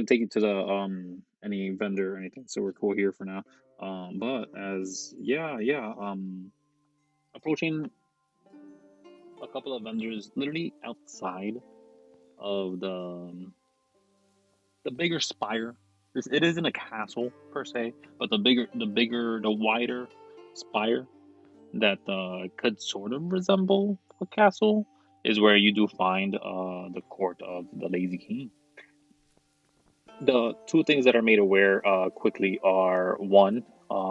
gonna take you to the any vendor or anything, so we're cool here for now. But as yeah, approaching a couple of vendors literally outside of the bigger spire. It isn't a castle per se, but the wider spire that could sort of resemble a castle is where you do find the court of the Lazy King. The two things that are made aware quickly are one,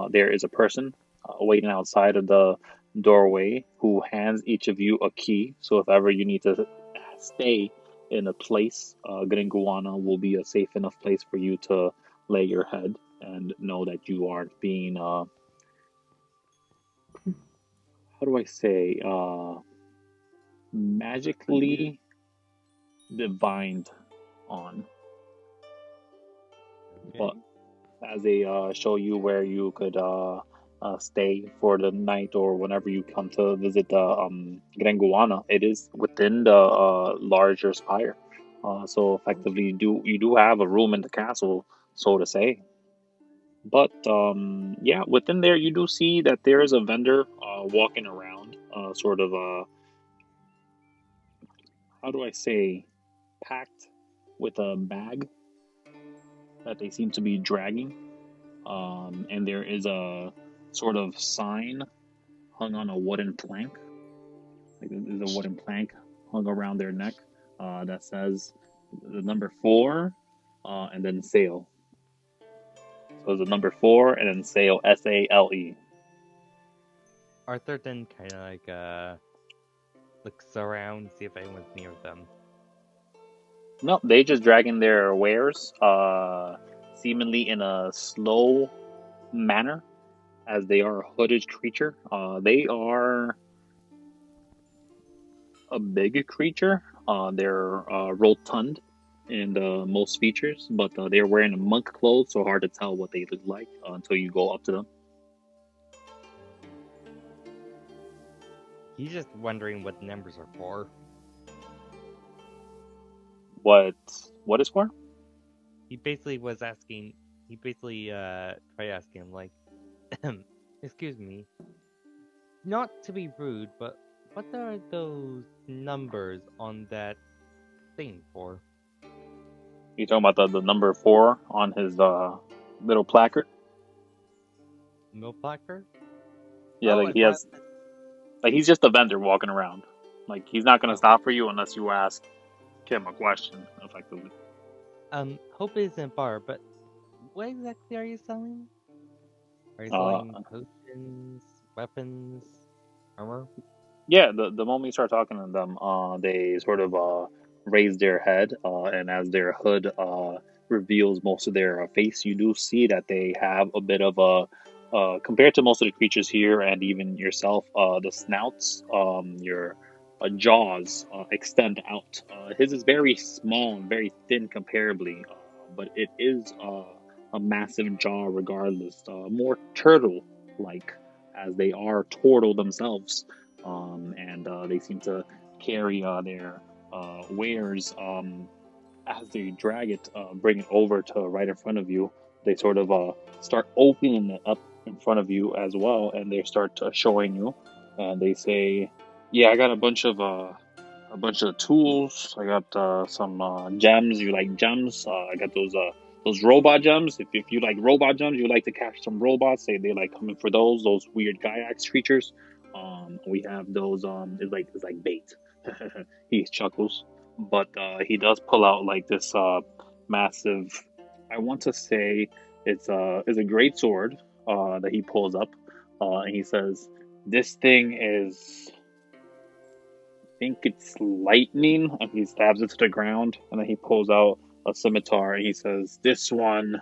there is a person waiting outside of the doorway who hands each of you a key. So if ever you need to stay in a place, Gringuana will be a safe enough place for you to lay your head and know that you aren't being, how do I say, magically divined on. But Okay. as they show you where you could stay for the night or whenever you come to visit the Grenguana. It is within the larger spire, so effectively you do have a room in the castle, so to say. But yeah, within there you do see that there is a vendor walking around, sort of how do I say, packed with a bag that they seem to be dragging. And there is a sort of sign hung on a wooden plank. Like there's a wooden plank hung around their neck that says the number four and then sail. So it's the number four and then sail, SALE. Arthur then kind of looks around, see if anyone's near them. No, they just dragging their wares, seemingly in a slow manner, as they are a hooded creature. They are a big creature. They're rotund in most features, but they're wearing monk clothes, so hard to tell what they look like until you go up to them. He's just wondering what the numbers are for. What what is for? He basically was asking. He basically tried asking him like, "Excuse me, not to be rude, but what are those numbers on that thing for?" You talking about the number four on his little placard? Milk placard? Yeah, Oh, like I he thought. has, like he's just a vendor walking around. Like he's not gonna Oh, stop for you unless you ask him a question, effectively. hope it isn't a bar, but what exactly are you selling? Are you Uh, selling potions, weapons, armor? yeah, the moment you start talking to them, they sort of raise their head, and as their hood reveals most of their face, you do see that they have a bit of a compared to most of the creatures here, and even yourself, the snouts, your jaws extend out. His is very small and very thin comparably, but it is a massive jaw regardless, more turtle-like as they are turtle themselves, and they seem to carry their wares as they drag it, bring it over to right in front of you. They sort of start opening it up in front of you as well, and they start showing you. And they say, "Yeah, I got a bunch of tools. I got some gems. You like gems? I got those robot gems. If you like robot gems, you like to catch some robots. They like coming for those weird Gaiax creatures. We have those. It's like bait." He chuckles, but he does pull out like this massive. I want to say it's a great sword that he pulls up, and he says, "This thing is, think it's lightning," and he stabs it to the ground, and then he pulls out a scimitar and he says, "This one,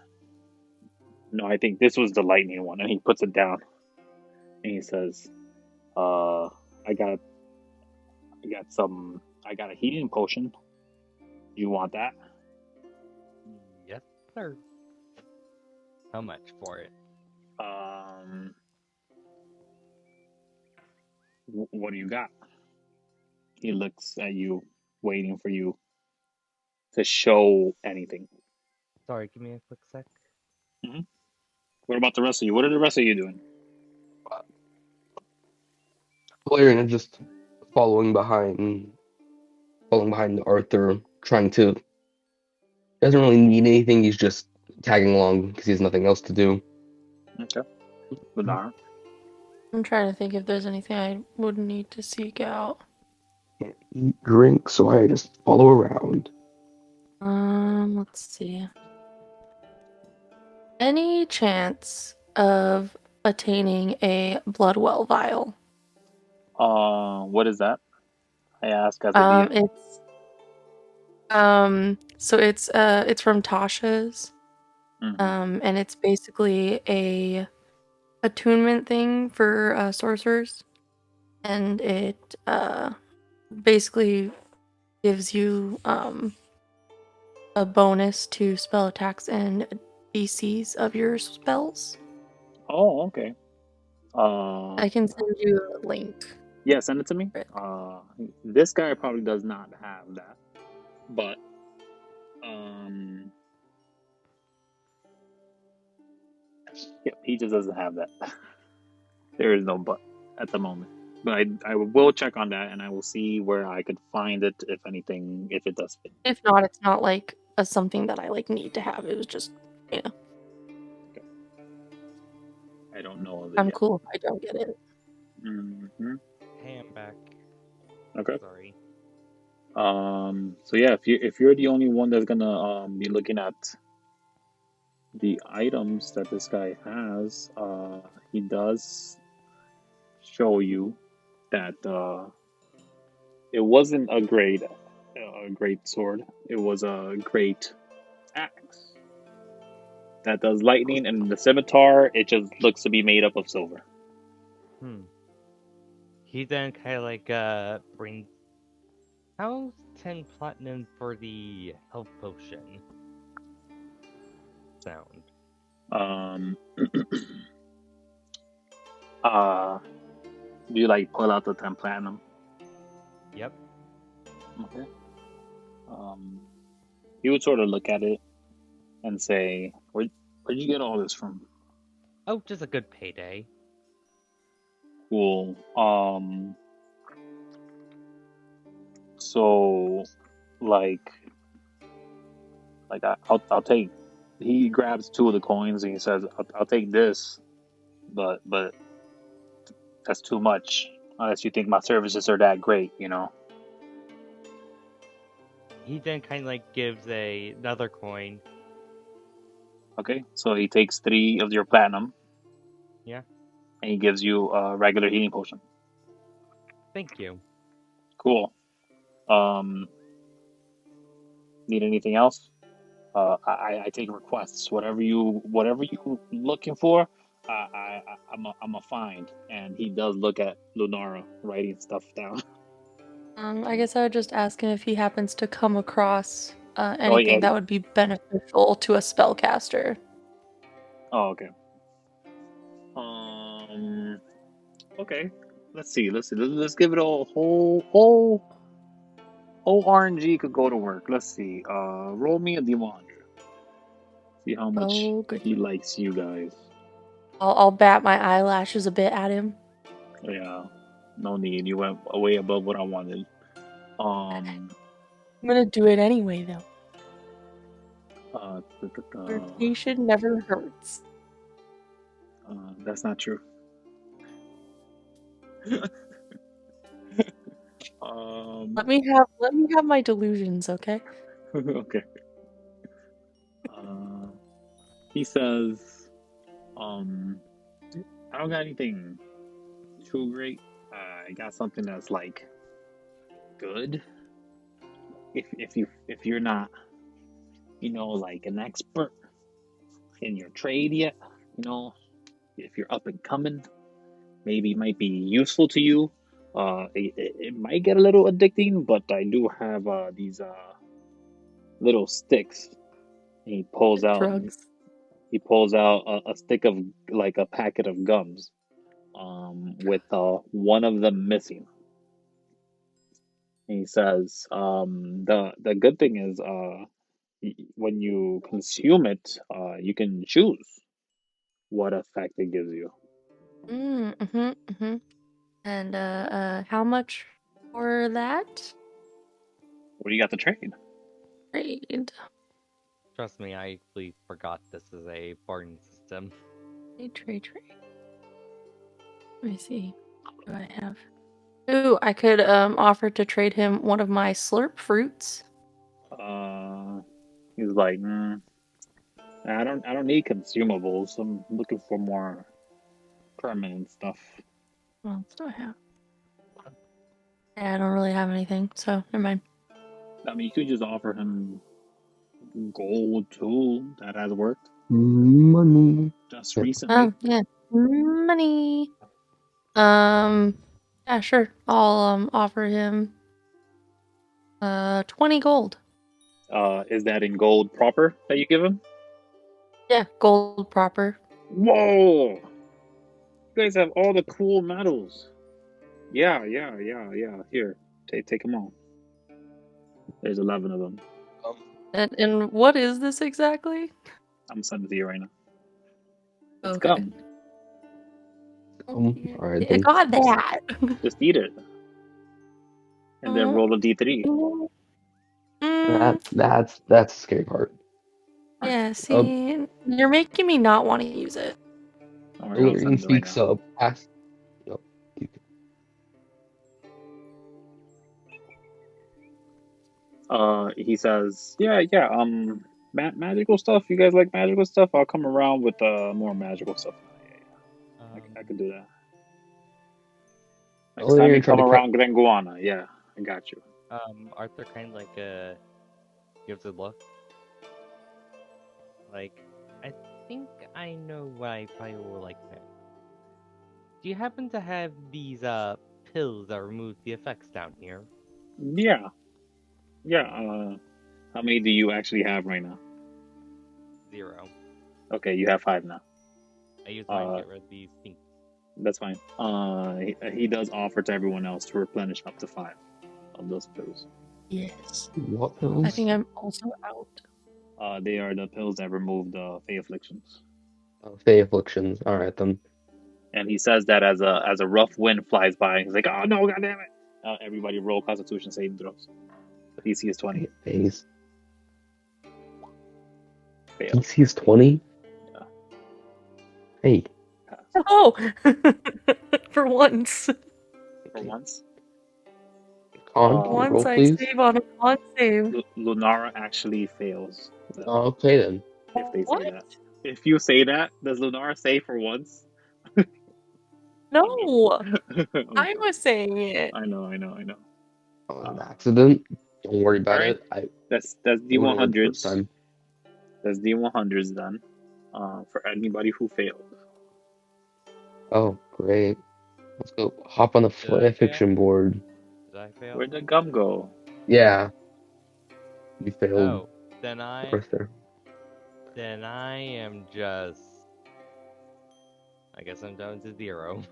no, I think this was the lightning one," and he puts it down and he says, "Uh, I got, I got a healing potion. You want that? Yes, sir. How much for it? Um, what do you got?" He looks at you, waiting for you to show anything. Sorry, give me a quick sec. Hmm. What about the rest of you? What are the rest of you doing? Ilarian is just following behind Arthur, trying to. Doesn't really need anything. He's just tagging along because he has nothing else to do. Okay. Lunara. I'm trying to think if there's anything I would need to seek out. Can't eat, drink, so I just follow around. Let's see. Any chance of attaining a Bloodwell vial? What is that? I ask as a DM. So it's from Tasha's. Mm-hmm. And it's basically a attunement thing for sorcerers, and it basically gives you a bonus to spell attacks and DCs of your spells. Oh, okay. I can send you a link. Yeah, send it to me. Right. This guy probably does not have that, but yeah, he just doesn't have that. There is no but at the moment. But I will check on that and I will see where I could find it if anything, if it does fit. If not, it's not like something that I like need to have. It was just, you know, I don't know of it I'm yet. cool if I don't get it. Mm-hmm. Hey, I'm back. Okay. Sorry. So yeah, if you're the only one that's gonna be looking at the items that this guy has, he does show you that it wasn't a great sword. It was a great axe that does lightning, and the scimitar it just looks to be made up of silver. He then kind of like brings. How's 10 platinum for the health potion? Sound. Do you like pull out the 10 platinum? Yep. Okay. He would sort of look at it and say, where'd you get all this from? Oh, just a good payday. Cool. So, like I'll take. He grabs two of the coins and he says, "I'll take this, but that's too much. Unless you think my services are that great, you know." He then kind of like gives another coin. Okay, so he takes 3 of your platinum. Yeah. And he gives you a regular healing potion. Thank you. Cool. Need anything else? I take requests. Whatever you looking for, I'm a find. And he does look at Lunara writing stuff down. I guess I would just ask him if he happens to come across anything Oh yeah. that would be beneficial to a spellcaster. Oh okay. Okay. Let's see. Let's give it a whole RNG could go to work. Let's see. Roll me a D100. See how much good. he likes you guys. I'll bat my eyelashes a bit at him. Yeah. No need. You went way above what I wanted. I'm gonna do it anyway, though. Flirtation never hurts. That's not true. Let me have my delusions, okay? Okay. He says, I don't got anything too great. I got something that's like good. If you're not, like an expert in your trade yet, if you're up and coming, maybe it might be useful to you. It might get a little addicting, but I do have these little sticks. He pulls out Drugs. a stick of like a packet of gums, with one of them missing. And he says, the good thing is when you consume it, you can choose what effect it gives you. Mm-hmm. And how much for that? What do you got to trade? Trade. Trust me, I actually forgot this is a barter system. Trade. Let me see. What do I have? Ooh, I could offer to trade him one of my slurp fruits. He's like, I don't need consumables. I'm looking for more permanent stuff. What else do I have? Yeah, I don't really have anything, so never mind. I mean, you could just offer him gold too. That has worked Money. just Yeah. recently. Oh, yeah. Money. Yeah, sure. I'll offer him 20 gold. Is that in gold proper that you give him? Yeah, gold proper. Whoa! You guys have all the cool medals. Yeah. Here, take them all. There's 11 of them. And what is this exactly? I'm sending it to you right now. It's Okay. gum. All right I then. got that. Just eat it, and then roll a d3. Mm, That's the scary part. yeah, see, you're making me not want to use it. All right, I'll Ilarian send it right speaks now. past. No, He says, yeah. Magical stuff. You guys like magical stuff? I'll come around with more magical stuff. I could do that. Next time you Ilarian tried come to around Grenguana, yeah, I got you. Arthur kind of like gives a look. Like, I think I know what I probably will like next. Do you happen to have these pills that remove the effects down here? Yeah. How many do you actually have right now? 0. Okay, you have 5 now. I use mine to get rid of these things. That's fine. He does offer to everyone else to replenish up to 5 of those pills. Yes. What I pills? think I'm also out. They are the pills that remove the Fey afflictions. Fey afflictions. All right then. And he says that as a rough wind flies by. He's like, "Oh no, god damn it!" Everybody roll Constitution saving throws. DC is 20. Phase. Fail. DC is 20. Yeah. Hey. Pass. Oh, for once. For once. Con, can you Once roll, I please? save on a con save. Lunara actually fails. Okay then. If they say What? that. If you say that, does Lunara say for once? No, Okay. I was saying it. I know. An accident. Don't worry about Alright. it. That's It wouldn't work the first D100s. time. That's D100s done. For anybody who failed. Oh, great. Let's go hop on the Did I fail? fiction board. Did I fail? Where'd the gum go? Yeah. You failed Oh, then right there. Then I am just... I guess I'm down to 0.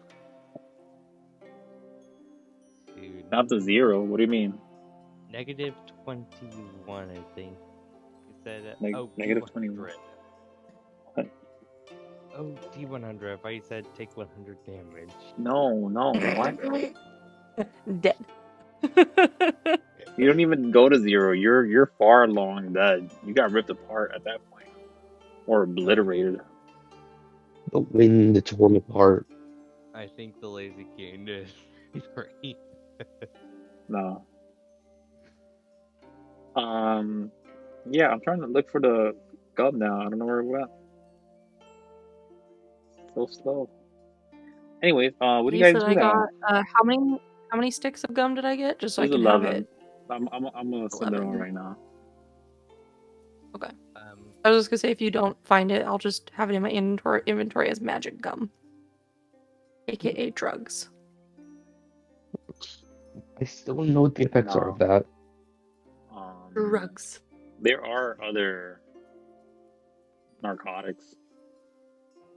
Dude. Not the 0. What do you mean? Negative 21, I think. You said... Negative D100. 21. What? Oh, D100. I thought you said take 100 damage. No. What? Dead. You don't even go to 0. You're far along dead. You got ripped apart at that point. Or obliterated. The wind tore me apart. I think the lazy king did. Great. No. Yeah, I'm trying to look for the gum now. I don't know where it went. So slow. Anyways, what do you guys said do I now? got how many sticks of gum did I get? Just so I There's can have 11. it. I'm gonna send it on 11. right now. Okay. I was just gonna say if you don't find it, I'll just have it in my inventory as magic gum, aka drugs. I still don't know what the effects are of that. Drugs. There are other narcotics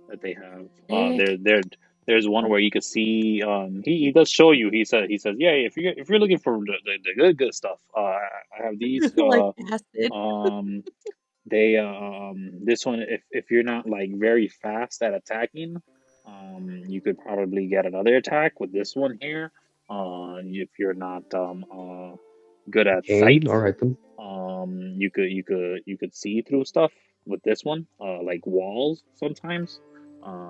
that they have. They're There's one where you could see. He does show you. He says, yeah, if you're looking for the good stuff, I have these. Like acid. They this one, if you're not like very fast at attacking, you could probably get another attack with this one here. If you're not good at Okay, sight, all right then. you could see through stuff with this one, like walls sometimes.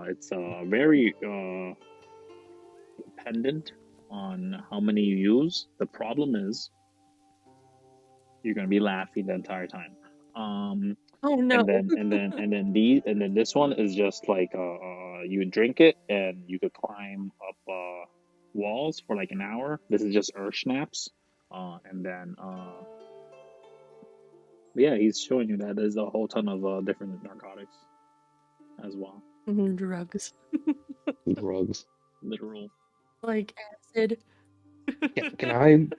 It's very dependent on how many you use. The problem is you're gonna be laughing the entire time. Oh no. And then this one is just like you drink it and you could climb up walls for like an hour. This is just earth snaps, and then yeah, he's showing you that there's a whole ton of different narcotics as well. Drugs. Drugs. Literal. Like acid. Can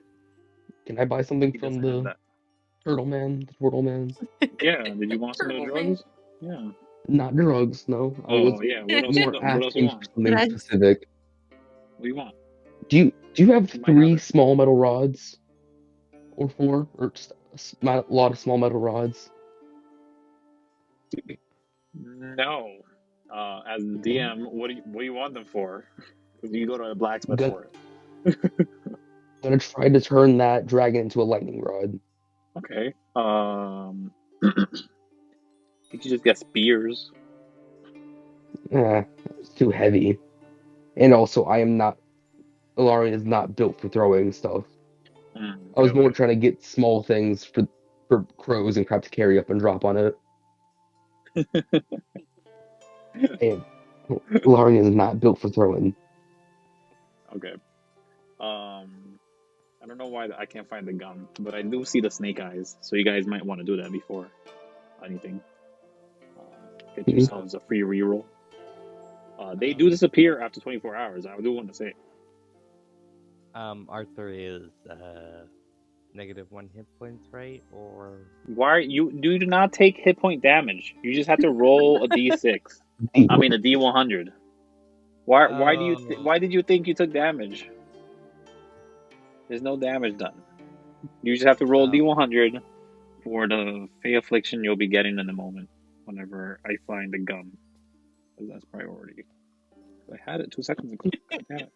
I buy something He from doesn't have the that. Turtle Man? The Turtle Man? Yeah, did you want some of the Turtle Man. drugs? Yeah. Not drugs, no. I Oh was yeah. What else? more What else you asking for want? something I- specific. What do you want? Do you have You might have 3 it. small metal rods? Or 4? Or just a lot of small metal rods? No. As the DM, what do you want them for? Because you go to a blacksmith Gonna, for it. gonna try to turn that dragon into a lightning rod. Okay. You could just get spears. It's too heavy. And also, Ilarian is not built for throwing stuff. I was more Okay. trying to get small things for crows and crap to carry up and drop on it. And Ilarian is not built for throwing. Okay. I don't know why I can't find the gum, but I do see the snake eyes, so you guys might want to do that before anything. Get Mhm. yourselves a free reroll. They do disappear after 24 hours. I do want to say. Arthur is -1 hit points, right? Or Why you do not take hit point damage? You just have to roll a d6. I mean a d100. Why did you think you took damage? There's no damage done. You just have to roll d100 for the Fey Affliction you'll be getting in a moment. Whenever I find the gum, because that's priority. I had it 2 seconds ago. Damn it.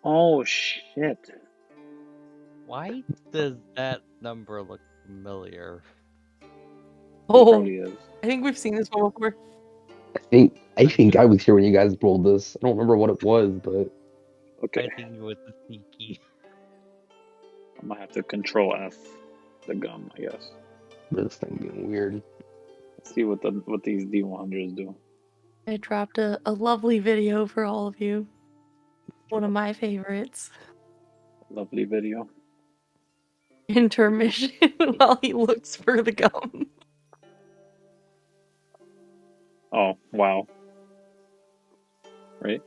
Oh shit! why does that number look familiar? It Oh, probably is. I think we've seen this one before. I think I was here when you guys rolled this. I don't remember what it was, but Okay, I think it was the sneaky. I might have to control F the gum, I guess. this thing being weird. Let's see what these D100s do. I dropped a lovely video for all of you. One of my favorites. Lovely video. Intermission while he looks for the gum. Oh wow! Right?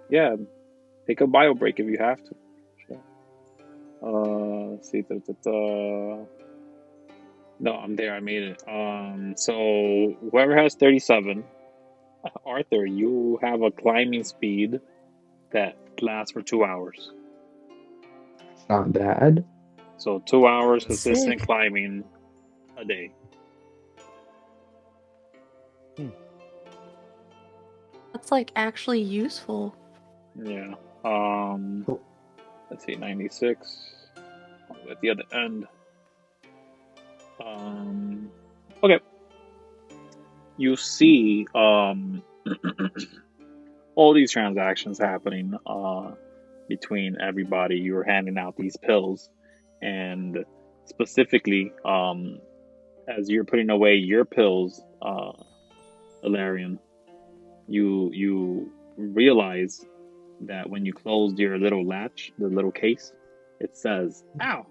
Yeah, take a bio break if you have to. Sure. Let's see. No, I'm there. I made it. So whoever has 37, Arthur, you have a climbing speed that lasts for 2 hours. It's not bad. So 2 hours Sick. consistent climbing a day. That's like actually useful. Yeah. Let's see, 96 at the other end. Okay. You see all these transactions happening between everybody. You're handing out these pills, and specifically, as you're putting away your pills, Ilarian, you realize that when you closed your little latch, the little case, it says "ow."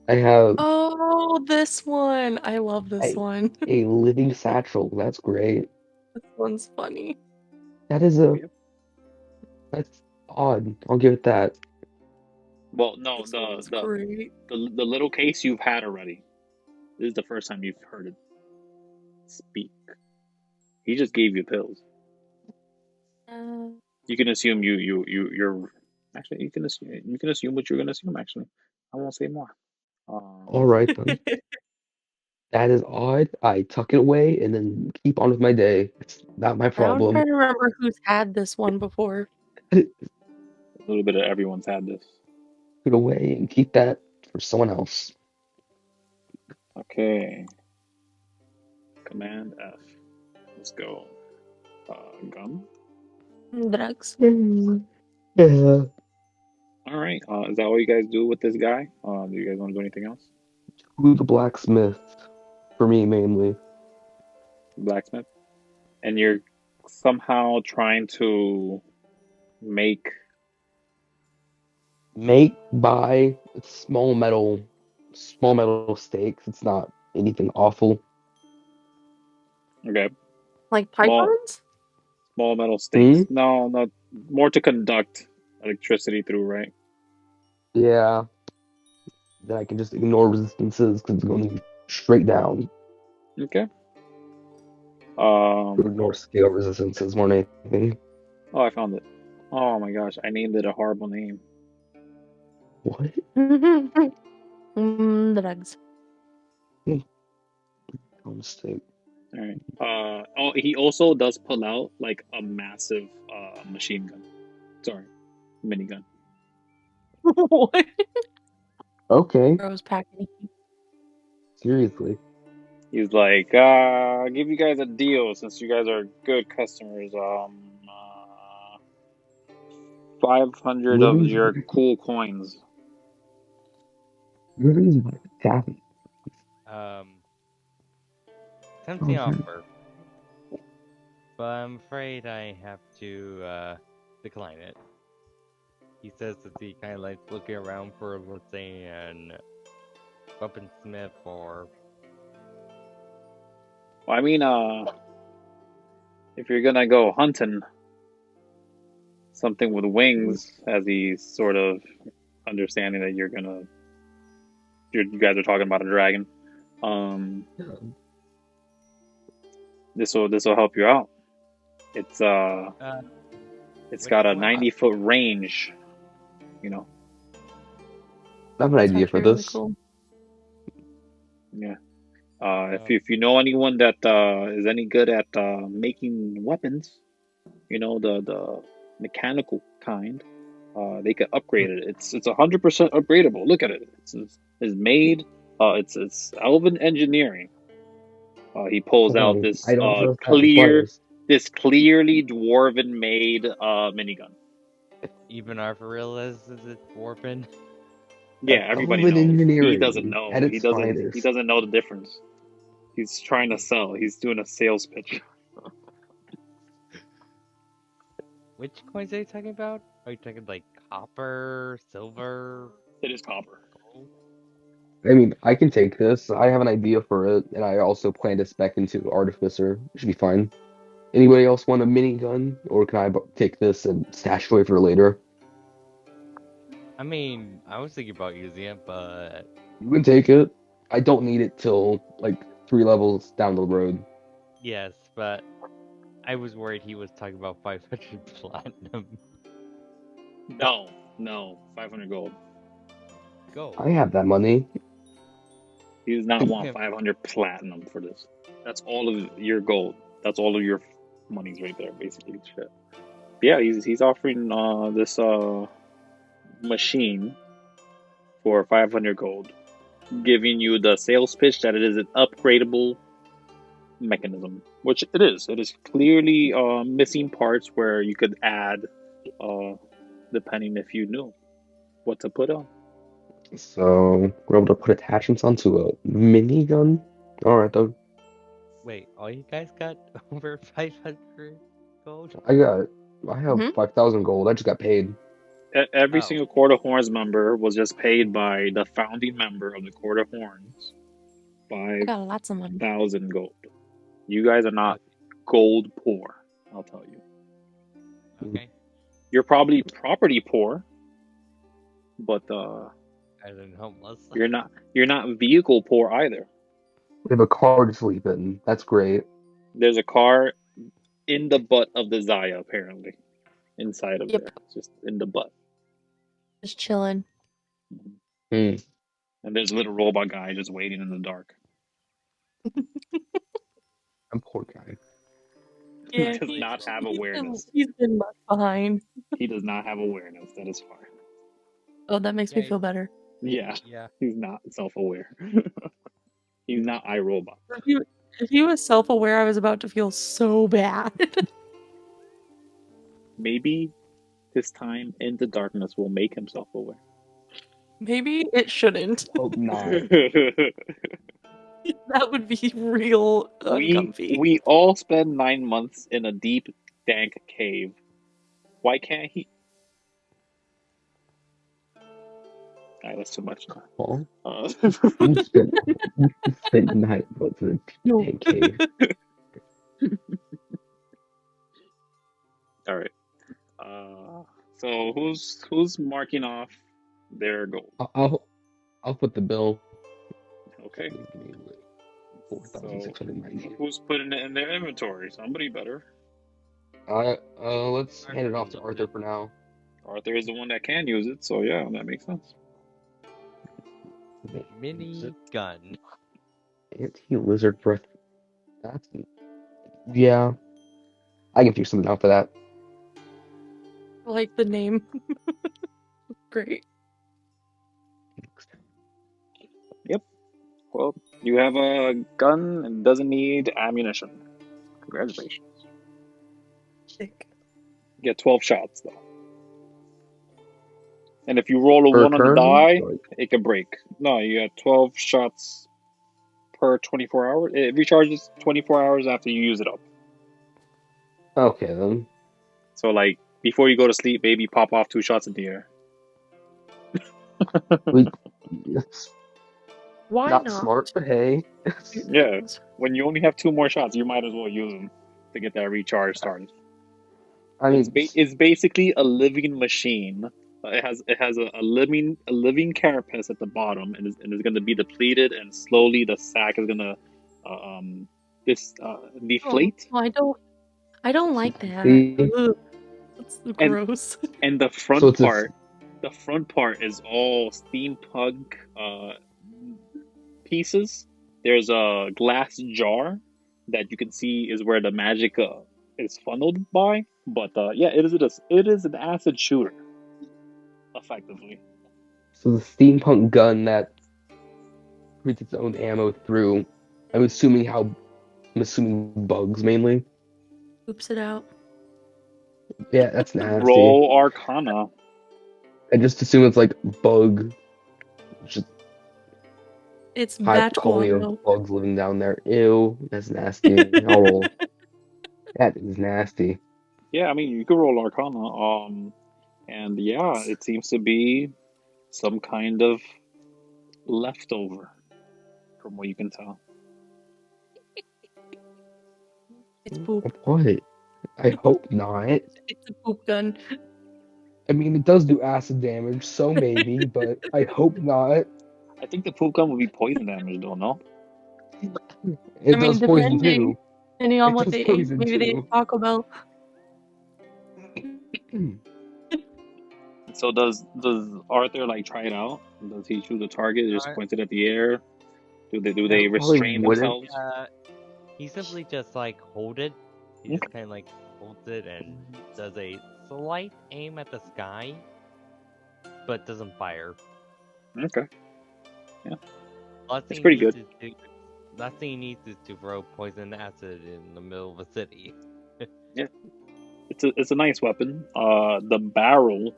I have Oh, this one. I love this one. a living satchel. That's great. This one's funny. That's odd. I'll give it that. Well, no, This one's great. the little case you've had already. This is the first time you've heard it speak. He just gave you pills. Uh, You can assume you're actually you can assume what you're gonna assume. Actually, I won't say more. All right then. That is odd. I tuck it away and then keep on with my day. It's not my I'm trying problem. to remember who's had this one before. A little bit of everyone's had this. Put it away and keep that for someone else. Okay. Command F. Let's go. Gum. Drugs. Yeah. All right. Is that all you guys do with this guy? Do you guys want to do anything else? Who the blacksmith? For me, mainly. Blacksmith. And you're somehow trying to make. Buy small metal stakes. It's not anything awful. Okay. Like Small pipelines? small metal Hmm? stakes. No, not more to conduct electricity through, right? Yeah. Then I can just ignore resistances because it's going straight down. Okay. Or ignore scale resistances more than anything. Oh, I found it. Oh my gosh, I named it a horrible name. What? Drugs. Mistake. All right. Oh, he also does pull out like a massive machine gun. Sorry, minigun. What? Okay. Rose packing. Seriously. He's like, give you guys a deal since you guys are good customers. 500 of Lily's your cool coins. taffy. Tempting offer, but I'm afraid I have to decline it. He says that he kind of likes looking around for, let's say, an weaponsmith or. Well, I mean, if you're gonna go hunting, something with wings, as he's sort of understanding that you guys are talking about a dragon. This will help you out. It's got a 90-foot range. You know. I have an idea for Really this. cool. Yeah. If you know anyone that is any good at making weapons, you know the mechanical kind, they could upgrade it. It's 100% upgradable. Look at it. It's made. It's Elven engineering. He pulls out this I don't know if that requires. this clearly dwarven made minigun. Even Arthuril is it dwarven? Yeah, everybody Elven knows. He engineering doesn't know. at He its doesn't. He finest. doesn't know the difference. He's trying to sell. He's doing a sales pitch. Which coins are you talking about? Are you talking like copper, silver? It is copper. Gold? I mean, I can take this. I have an idea for it, and I also plan to spec into Artificer. It should be fine. Anybody else want a minigun, or can I take this and stash it away for later? I mean, I was thinking about using it, but You can take it. I don't need it till like 3 levels down the road. yes, but I was worried he was talking about 500 platinum. No, 500 gold. Go. I have that money. He does not want 500 platinum for this. That's all of your gold. That's all of your monies right there, basically. Shit. Yeah, he's offering this machine for 500 gold, giving you the sales pitch that it is an upgradable mechanism, which it is. It is clearly missing parts where you could add, depending if you knew what to put on. So we're able to put attachments onto a minigun. All right, though. Wait, all you guys got over 500 gold? I have 5,000 gold. I just got paid. Every single Court of Horns member was just paid by the founding member of the Court of Horns. I got lots of money. 5,000 gold. You guys are not gold poor, I'll tell you. Okay. You're probably property poor, but As in homeless. you're not vehicle poor either. We have a car to sleep in. That's great. There's a car in the butt of the Zaya, apparently. Inside of Yep. there. Just in the butt. Just chilling. Hmm. And there's a little robot guy just waiting in the dark. I'm poor guy. He does not have awareness. He's been left behind. He does not have awareness. That is fine. Oh, that makes me Yeah, feel better. Yeah, Yeah. he's not self-aware. He's not iRobot. If he was self-aware, I was about to feel so bad. Maybe his time in the darkness will make him self-aware. Maybe it shouldn't. Hope not. That would be real uncomfy. we all spend 9 months in a deep, dank cave. Why can't he? Alright, that's too much now. Paul, Uh, you spent 9 months in No. a tank cave. all right. So who's marking off their goal? I'll put the bill. Okay. 4,690. Who's putting it in their inventory? Somebody better. Let's hand it off to Arthur for now. Arthur is the one that can use it, so yeah, that makes sense. Mini gun. Anti-lizard breath. That's yeah. I can figure something out for that. I like the name. Great. Yep. Well, you have a gun and doesn't need ammunition. Congratulations. Sick. You get 12 shots though. And if you roll a Per 1 on the turn? die, Like, it can break. No, you got 12 shots per 24 hours. It recharges 24 hours after you use it up. okay then. So like before you go to sleep, maybe pop off 2 shots in the air. It's Why not not? smart, but hey. Yeah. When you only have 2 more shots, you might as well use them to get that recharge started. I mean, It's basically a living machine. It has a living carapace at the bottom, and is going to be depleted, and slowly the sack is going to deflate. Oh, I don't like that. See? Ugh, that's gross. And the So front it's a- part, is all steampunk pieces. There's a glass jar that you can see is where the magic is funneled by. But yeah, it is an acid shooter, effectively. So the steampunk gun that shoots its own ammo through. I'm assuming bugs mainly. Oops it out. Yeah, that's nasty. Roll Arcana. I just assume it's like bug, just It's high bat colony guano. of bugs living down there. Ew, that's nasty. I'll roll. That is nasty. Yeah, I mean you could roll Arcana. And yeah, it seems to be some kind of leftover, from what you can tell. It's poop. What? I hope not. It's a poop gun. I mean, it does do acid damage, so maybe, but I hope not. I think the poop gun would be poison damage, though. No. It does poison depending. too. Depending on It what does they ate. poison Maybe they too. ate Taco Bell. So does Arthur like try it out? Does he choose a target? Just point it at the air? Do they probably restrain wouldn't. themselves? He simply just like hold it. He just kind of like holds it and does a slight aim at the sky, but doesn't fire. Okay. Last It's thing pretty he needs good. last thing he needs is to throw poison acid in the middle of a city. It's a nice weapon. The barrel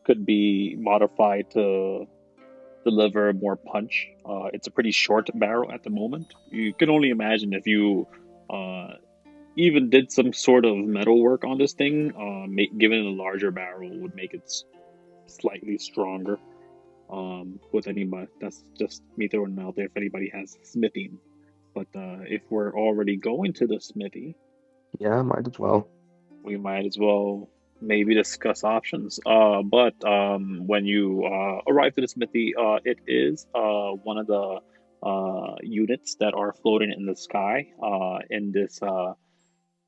could be modified to deliver more punch. It's a pretty short barrel at the moment. You can only imagine if you even did some sort of metal work on this thing. Given a larger barrel would make it slightly stronger. With anybody, that's just me throwing it out there. If anybody has smithing, but if we're already going to the smithy, Yeah, might as well. we might as well maybe discuss options. But when you arrive to the smithy, it is one of the units that are floating in the sky in this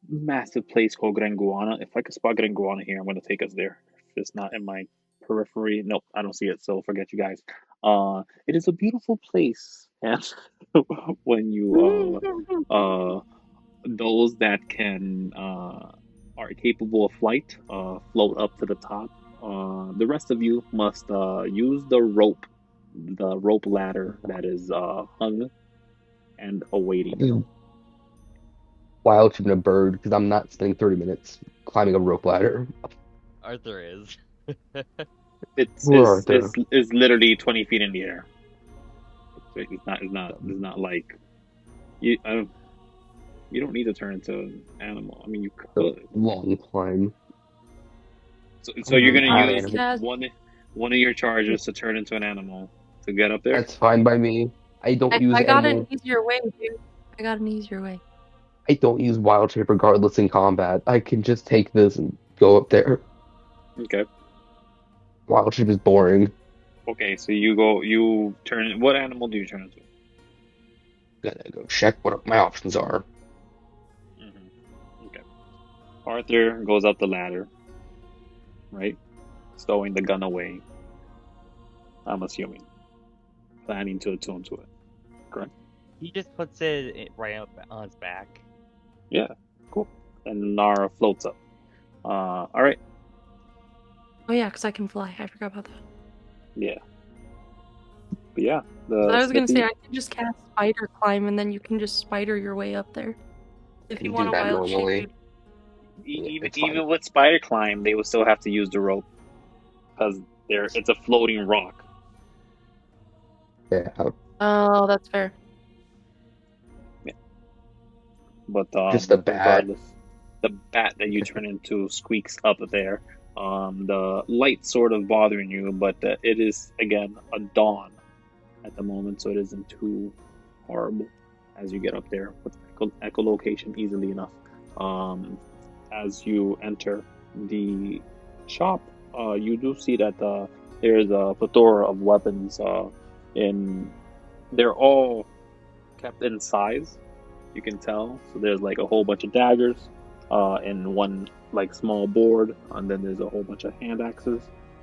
massive place called Granguana. If I could spot Granguana here, I'm going to take us there. If it's not in my periphery, nope, I don't see it. So forget you guys. It is a beautiful place, and when you those that can are capable of flight float up to the top. The rest of you must use the rope ladder that is hung and awaiting you. Wild shooting a bird because I'm not spending 30 minutes climbing a rope ladder. Arthur is. It's Where are is there? is literally 20 feet in the air. It's not like you. You don't need to turn into an animal. I mean, you The could. long climb. So you're gonna Not use animal. Cast. one of your charges to turn into an animal to get up there. That's fine by me. I don't use I got an animal. easier way, dude. I got an easier way. I don't use wild shape regardless in combat. I can just take this and go up there. Okay. Wild shape is boring. Okay. So you go. You turn. What animal do you turn into? Gotta go check what my options are. Okay. Arthur goes up the ladder, right? Stowing the gun away. I'm assuming, planning to attune to it. Correct. He just puts it right up on his back. Yeah. Cool. And Nara floats up. All right. Oh yeah, because I can fly. I forgot about that. Yeah. But yeah, I was gonna say Smithy. I can just cast spider climb, and then you can just spider your way up there. If Can you do want a that wild normally. shape. Even It's fine. with spider climb, they will still have to use the rope because it's a floating rock. Yeah. Oh, that's fair. Yeah. But Just a bat. regardless, the bat that you turn into squeaks up there. The light sort of bothering you, but it is again a dawn at the moment, so it isn't too horrible as you get up there with echolocation easily enough. As you enter the shop, you do see that there's a plethora of weapons. In They're all kept in size. You can tell. So there's like a whole bunch of daggers, in one like small board, and then there's a whole bunch of hand axes,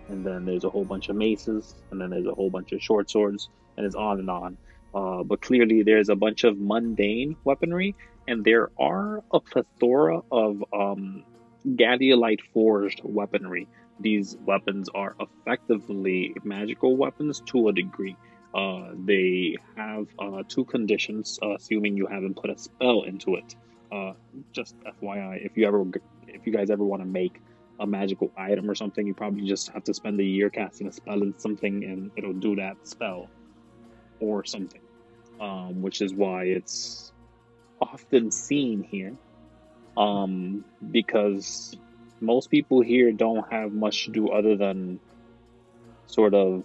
and then there's a whole bunch of maces, and then there's a whole bunch of short swords, and it's on and on. But clearly, there's a bunch of mundane weaponry, and there are a plethora of Gadolite forged weaponry. These weapons are effectively magical weapons to a degree. They have two conditions, assuming you haven't put a spell into it. Just FYI, if you guys ever want to make a magical item or something, you probably just have to spend a year casting a spell in something, and it'll do that spell or something. Which is why it's often seen here. Because most people here don't have much to do other than sort of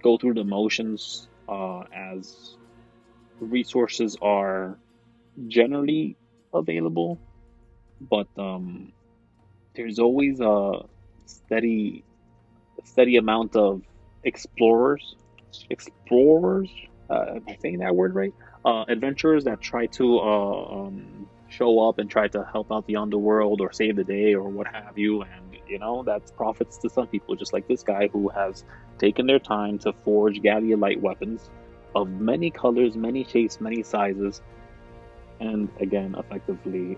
go through the motions, as resources are generally available, but there's always a steady amount of explorers. Am I saying that word right? Adventurers that try to show up and try to help out the underworld or save the day or what have you, and that's profits to some people, just like this guy who has taken their time to forge Galliolite weapons of many colors, many shapes, many sizes, and again, effectively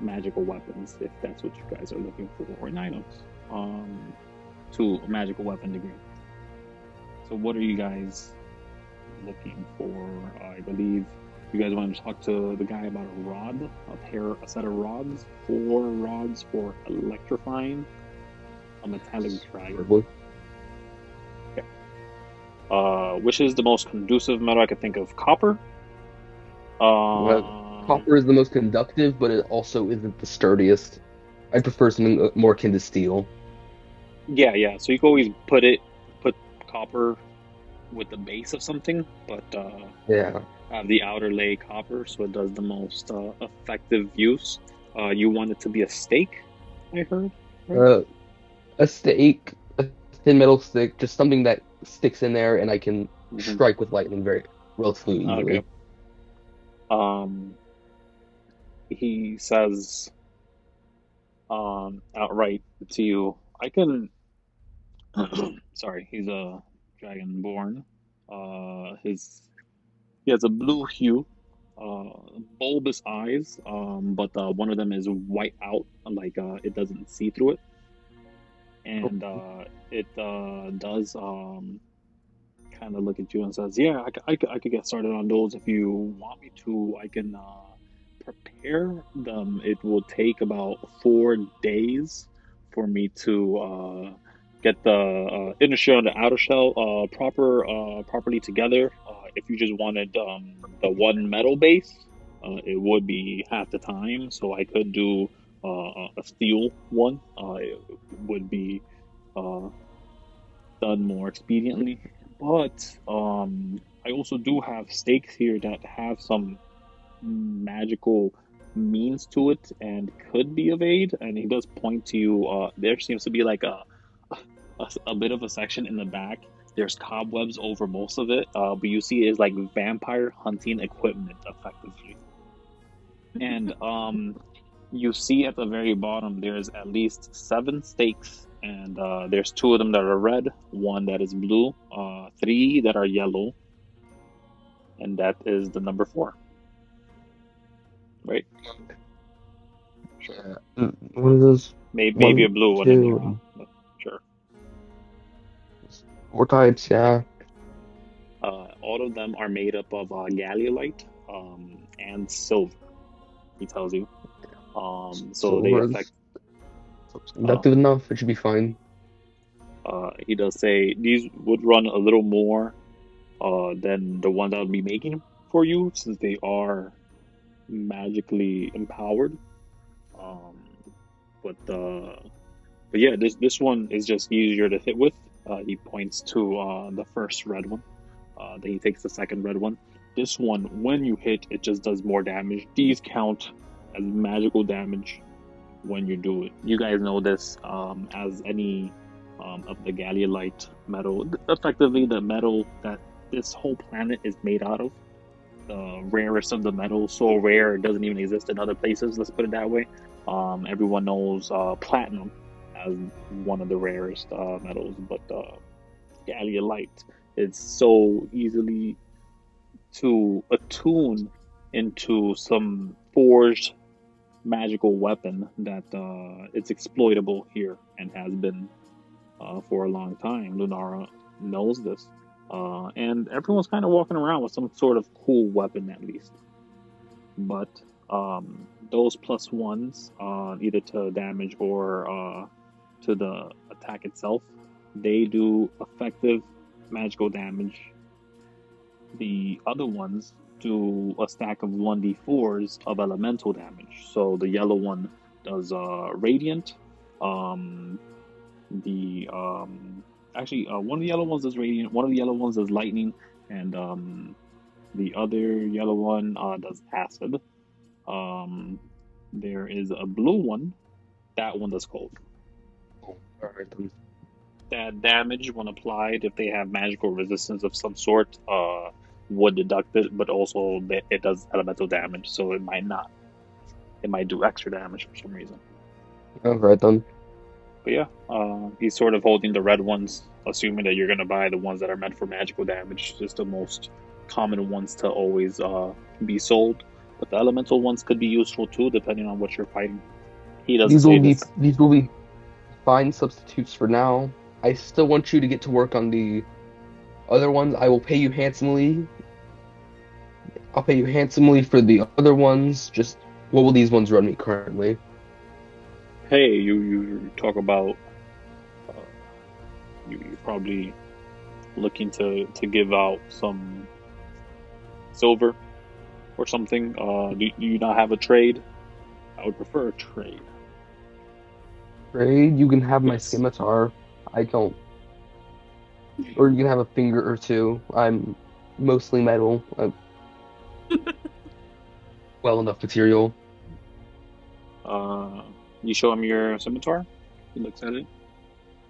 magical weapons, if that's what you guys are looking for, or in items, to a magical weapon degree. So what are you guys looking for? I believe you guys want to talk to the guy about a rod, a set of rods, 4 rods for electrifying a metallic dragon. Okay. Which is the most conducive metal I could think of? Copper? Copper is the most conductive, but it also isn't the sturdiest. I prefer something more akin to steel. Yeah. So you can always put copper with the base of something, but have the outer lay copper, so it does the most effective use. You want it to be a stake, I heard. Right? A stake, a thin metal stick, just something that sticks in there, and I can strike with lightning relatively easily. Okay. he says outright to you, I can. Sorry, he's a dragonborn. His he has a blue hue, uh, bulbous eyes, but one of them is white out, like it doesn't see through it, and it does kind of look at you and says, "Yeah, I could get started on those if you want me to. I can prepare them. It will take about 4 days for me to get the inner shell and the outer shell properly together. If you just wanted the one metal base, it would be half the time. So I could do a steel one. It would be uh, done more expediently. But I also do have stakes here that have some magical means to it and could be of aid. And he does point to you. There seems to be like a bit of a section in the back. There's cobwebs over most of it, but you see it is like vampire hunting equipment, effectively. And you see at the very bottom there's at least 7 stakes, and there's 2 of them that are red, 1 that is blue, 3 that are yellow, and that is the number 4. Right? Yeah. One of those. Maybe a blue one in there, huh? But sure. 4 types, yeah. All of them are made up of galliolite and silver. He tells you. So they affect. That's good enough. It should be fine. He does say these would run a little more than the ones I would be making for you, since they are magically empowered. But yeah, this one is just easier to hit with. He points to the first red one. Then he takes the second red one. This one, when you hit, it just does more damage. These count as magical damage when you do it. You guys know this as any of the galliolite metal. Effectively, the metal that this whole planet is made out of. The rarest of the metals, so rare it doesn't even exist in other places. Let's put it that way. Everyone knows platinum as one of the rarest metals, but galliolite is so easily to attune into some forged magical weapon that it's exploitable here and has been for a long time. Lunara knows this. And everyone's kind of walking around with some sort of cool weapon, at least. But those +1s, either to damage or to the attack itself, they do effective magical damage. The other ones do a stack of 1d4s of elemental damage. So the yellow one does radiant. Actually, one of the yellow ones is radiant, one of the yellow ones is lightning, and the other yellow one does acid. There is a blue one. That one does cold. Alright then. That damage, when applied, if they have magical resistance of some sort, would deduct it, but also it does elemental damage, so it might not. It might do extra damage for some reason. Alright then. But yeah, he's sort of holding the red ones, assuming that you're going to buy the ones that are meant for magical damage. Just the most common ones to always be sold. But the elemental ones could be useful too, depending on what you're fighting. He doesn't say this. These will be fine substitutes for now. I still want you to get to work on the other ones. I will pay you handsomely. I'll pay you handsomely for the other ones. Just what will these ones run me currently? Hey, you talk about you're probably looking to give out some silver or something. Do you not have a trade? I would prefer a trade. Trade? You can have my Yes. scimitar. I don't. Or you can have a finger or two. I'm mostly metal. Well enough material. You show him your scimitar. He looks at it.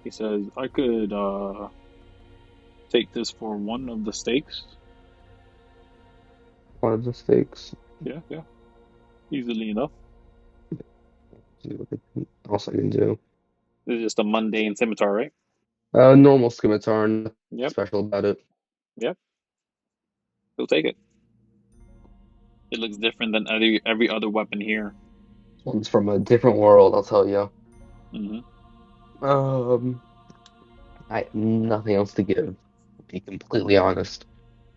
He says, "I could take this for one of the stakes." One of the stakes. Yeah. Easily enough. See what else I can do. It's just a mundane scimitar, right? Normal scimitar, nothing Yep. special about it. Yep. He'll take it. It looks different than every other weapon here. One's from a different world, I'll tell you. Hmm. I have nothing else to give, to be completely honest.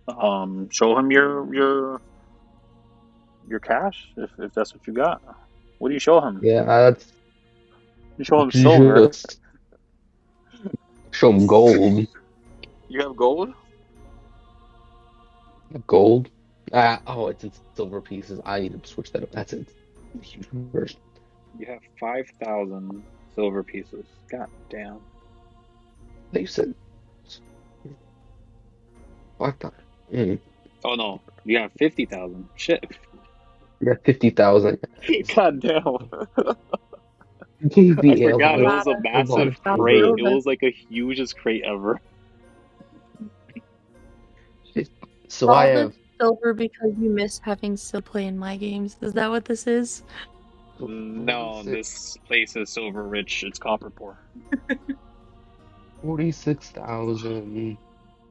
Show him your cash if that's what you got. What do you show him? Yeah, that's You show him silver. just show him gold. You have gold? Gold? Oh, it's in silver pieces. I need to switch that up. That's a huge conversion. You have 5,000 silver pieces. God damn. They said 5,000. Oh no, you have 50,000. Shit. Yeah, 50,000. God damn. Gave I the forgot it alien was a a lot of massive crate. silver. It was like a hugest crate ever. So All I this have silver because you miss having sil play in my games. Is that what this is? No, this place is silver rich. It's copper poor. 46,900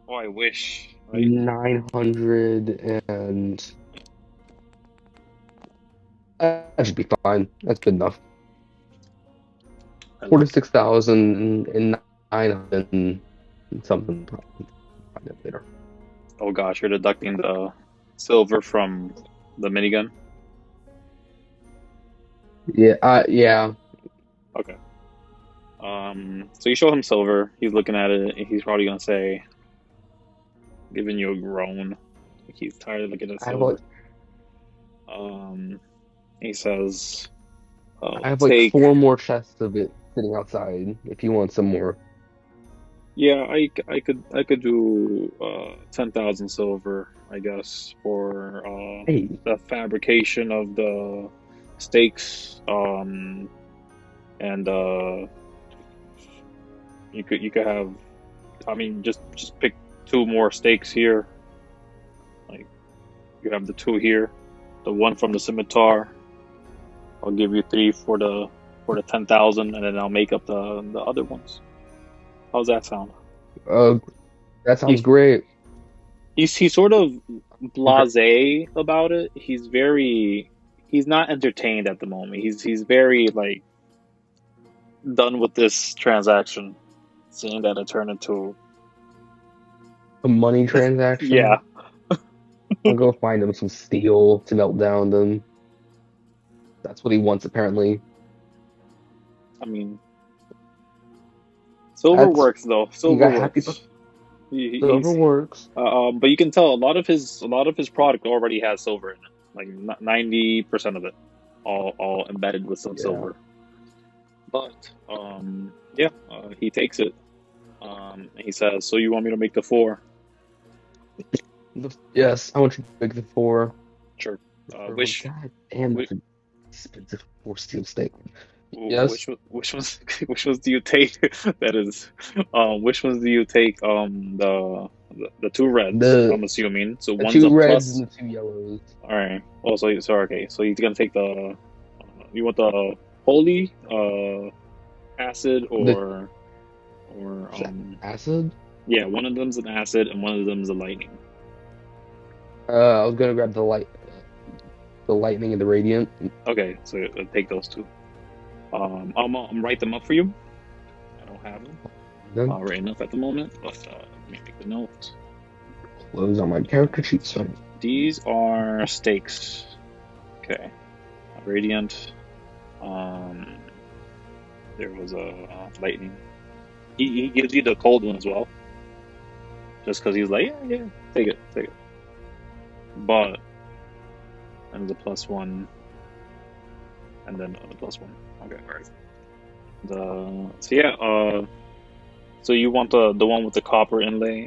Oh, I wish. Right? and that should be fine. That's good enough. I love 46,900 and something. Find it later. Oh gosh, you're deducting the silver from the minigun. Yeah, yeah. Okay. So you show him silver. He's looking at it. And he's probably gonna say, giving you a groan. Like he's tired of looking at I have silver. like He says, I have like "Take." 4 more chests of it sitting outside. If you want some more. Yeah, I could do 10,000 silver, I guess, for Hey, the fabrication of the stakes. And you could have, I mean, just pick 2 more stakes here. Like you have the 2 here, the one from the scimitar. I'll give you 3 for the 10,000, and then I'll make up the other ones. How's that sound? that sounds He's great. he's sort of Okay. blasé about it. He's not entertained at the moment. He's very like done with this transaction, seeing that it turned into A money transaction. yeah. I'll go find him some steel to melt down them. That's what he wants, apparently. I mean, silver That's works though. you Silver got happy. works. Silver He's works. but you can tell a lot of his product already has silver in it, like 90% of it, all embedded with some Yeah. silver. But yeah, he takes it. And he says, "So you want me to make the 4?" Yes, I want you to make the 4. Sure. God damn, which that's an expensive 4 steel steak. Yes. which ones which ones do you take? That is, which ones do you take? The 2 reds. The I'm assuming. So the one's a 2 reds plus. and the 2 yellows. All right. Oh, so okay. So he's gonna take the. You want the holy acid The or acid? yeah, one of them's an acid and one of them's a lightning. I was gonna grab the lightning and the radiant. Okay, so take those 2. I'm write them up for you. I don't have them Then written up at the moment, but let me make the notes. close on my character sheet. So These are stakes. Okay, radiant. There was a lightning. He gives you the cold one as well, just because he's like, yeah, take it. But and the +1, and then the +1. Okay, all right. So yeah, so you want the one with the copper inlay?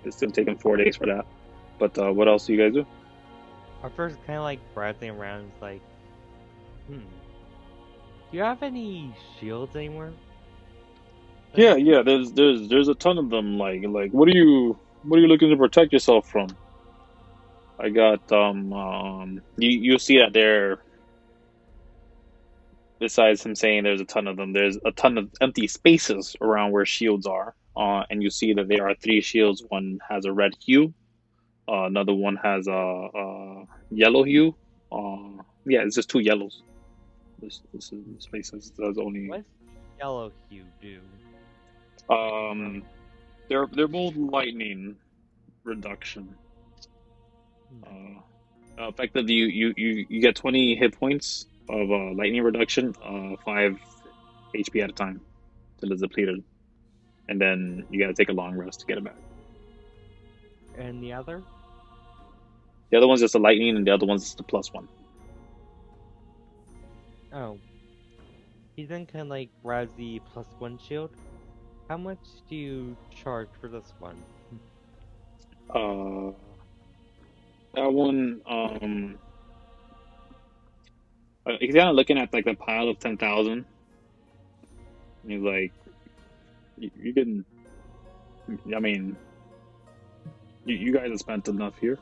It's gonna take him 4 days for that. But what else do you guys do? Our first kind of like browsing around, is like, do you have any shields anywhere? Yeah. There's a ton of them. Like what are you looking to protect yourself from? I got you see that besides him saying there's a ton of them, there's a ton of empty spaces around where shields are. And you see that there are three shields. One has a red hue. Another one has a yellow hue. Yeah, it's just two yellows. This space has only. What's yellow hue do? They're both lightning reduction. Effectively, you get 20 hit points of lightning reduction, 5 HP at a time till it's depleted, and then you gotta take a long rest to get it back. And the other? The other one's just a lightning, and the other one's just a +1. Oh. He then kind of like grabs the +1 shield. How much do you charge for this one? That one, he's kind of looking at like the pile of 10,000. And he's like, you can, I mean, you guys have spent enough here.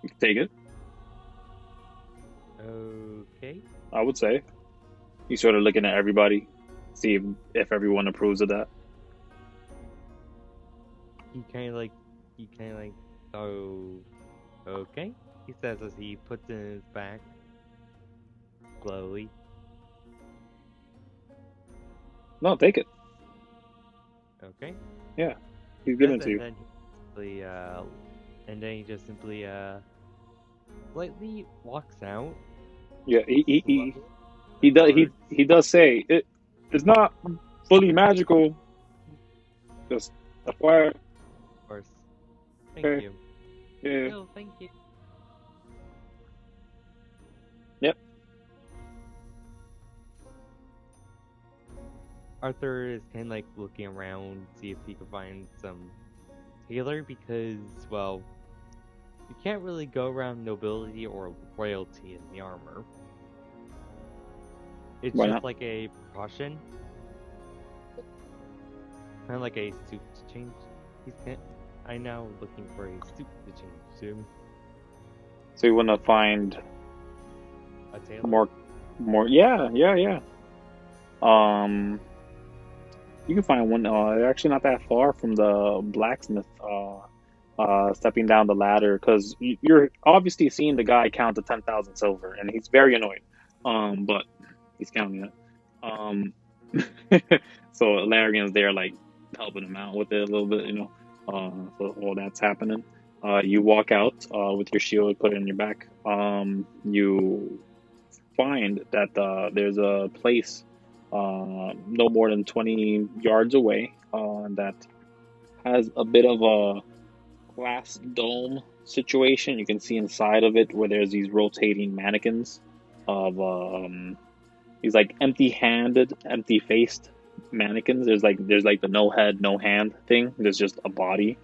You can take it, Okay. I would say. He's sort of looking at everybody, see if everyone approves of that. He kind of like, oh, okay. He says as he puts it in his back, slowly. No, take it. Okay. Yeah, he's giving it to you. And then he just simply slightly walks out. Yeah, he does say it's not fully magical. Just FYI. Of course. Thank Okay. you. Yeah. No, thank you. Yep. Arthur is kind of like looking around, see if he can find some tailor, because, well, you can't really go around nobility or royalty in the armor. It's Why just not? like a precaution. Kind of like a suit to change. I'm now looking for a suit to change to. So you want to find A tailor? more? Yeah. You can find one. They're actually not that far from the blacksmith. Stepping down the ladder, because you're obviously seeing the guy count to 10,000 silver, and he's very annoyed. But he's counting it. So Ilarian's there, like helping him out with it a little bit, So all that's happening. You walk out with your shield, put it in your back. You find that there's a place no more than 20 yards away that has a bit of a glass dome situation. You can see inside of it where there's these rotating mannequins of these like empty-handed, empty-faced mannequins. There's like the no head, no hand thing. There's just a body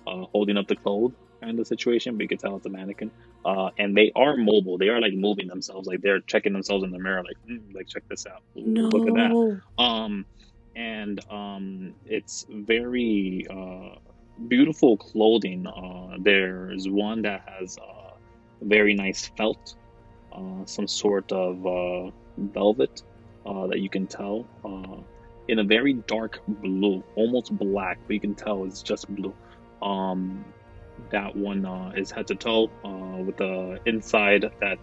holding up the clothes kind of situation, but you can tell it's a mannequin. And they are mobile. They are like moving themselves, like they're checking themselves in the mirror, like check this out. No. Look at that. It's very beautiful clothing. There's one that has very nice felt, some sort of velvet that you can tell in a very dark blue, almost black, but you can tell it's just blue. That one is head to toe with the inside that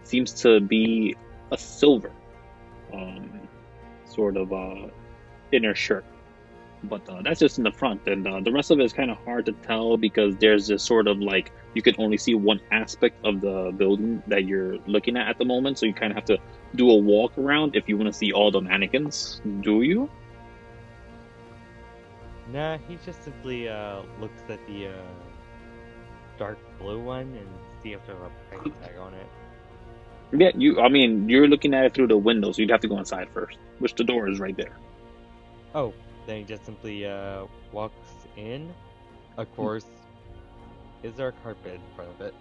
seems to be a silver sort of inner shirt. But that's just in the front, and the rest of it is kind of hard to tell because there's this sort of like you can only see one aspect of the building that you're looking at the moment, so you kind of have to do a walk around if you want to see all the mannequins. Do you? Nah, he just simply looks at the dark blue one and see if there's a price tag on it. Yeah, I mean, you're looking at it through the window, so you'd have to go inside first, which the door is right there. Oh, then he just simply walks in. Of course, is there a carpet in front of it?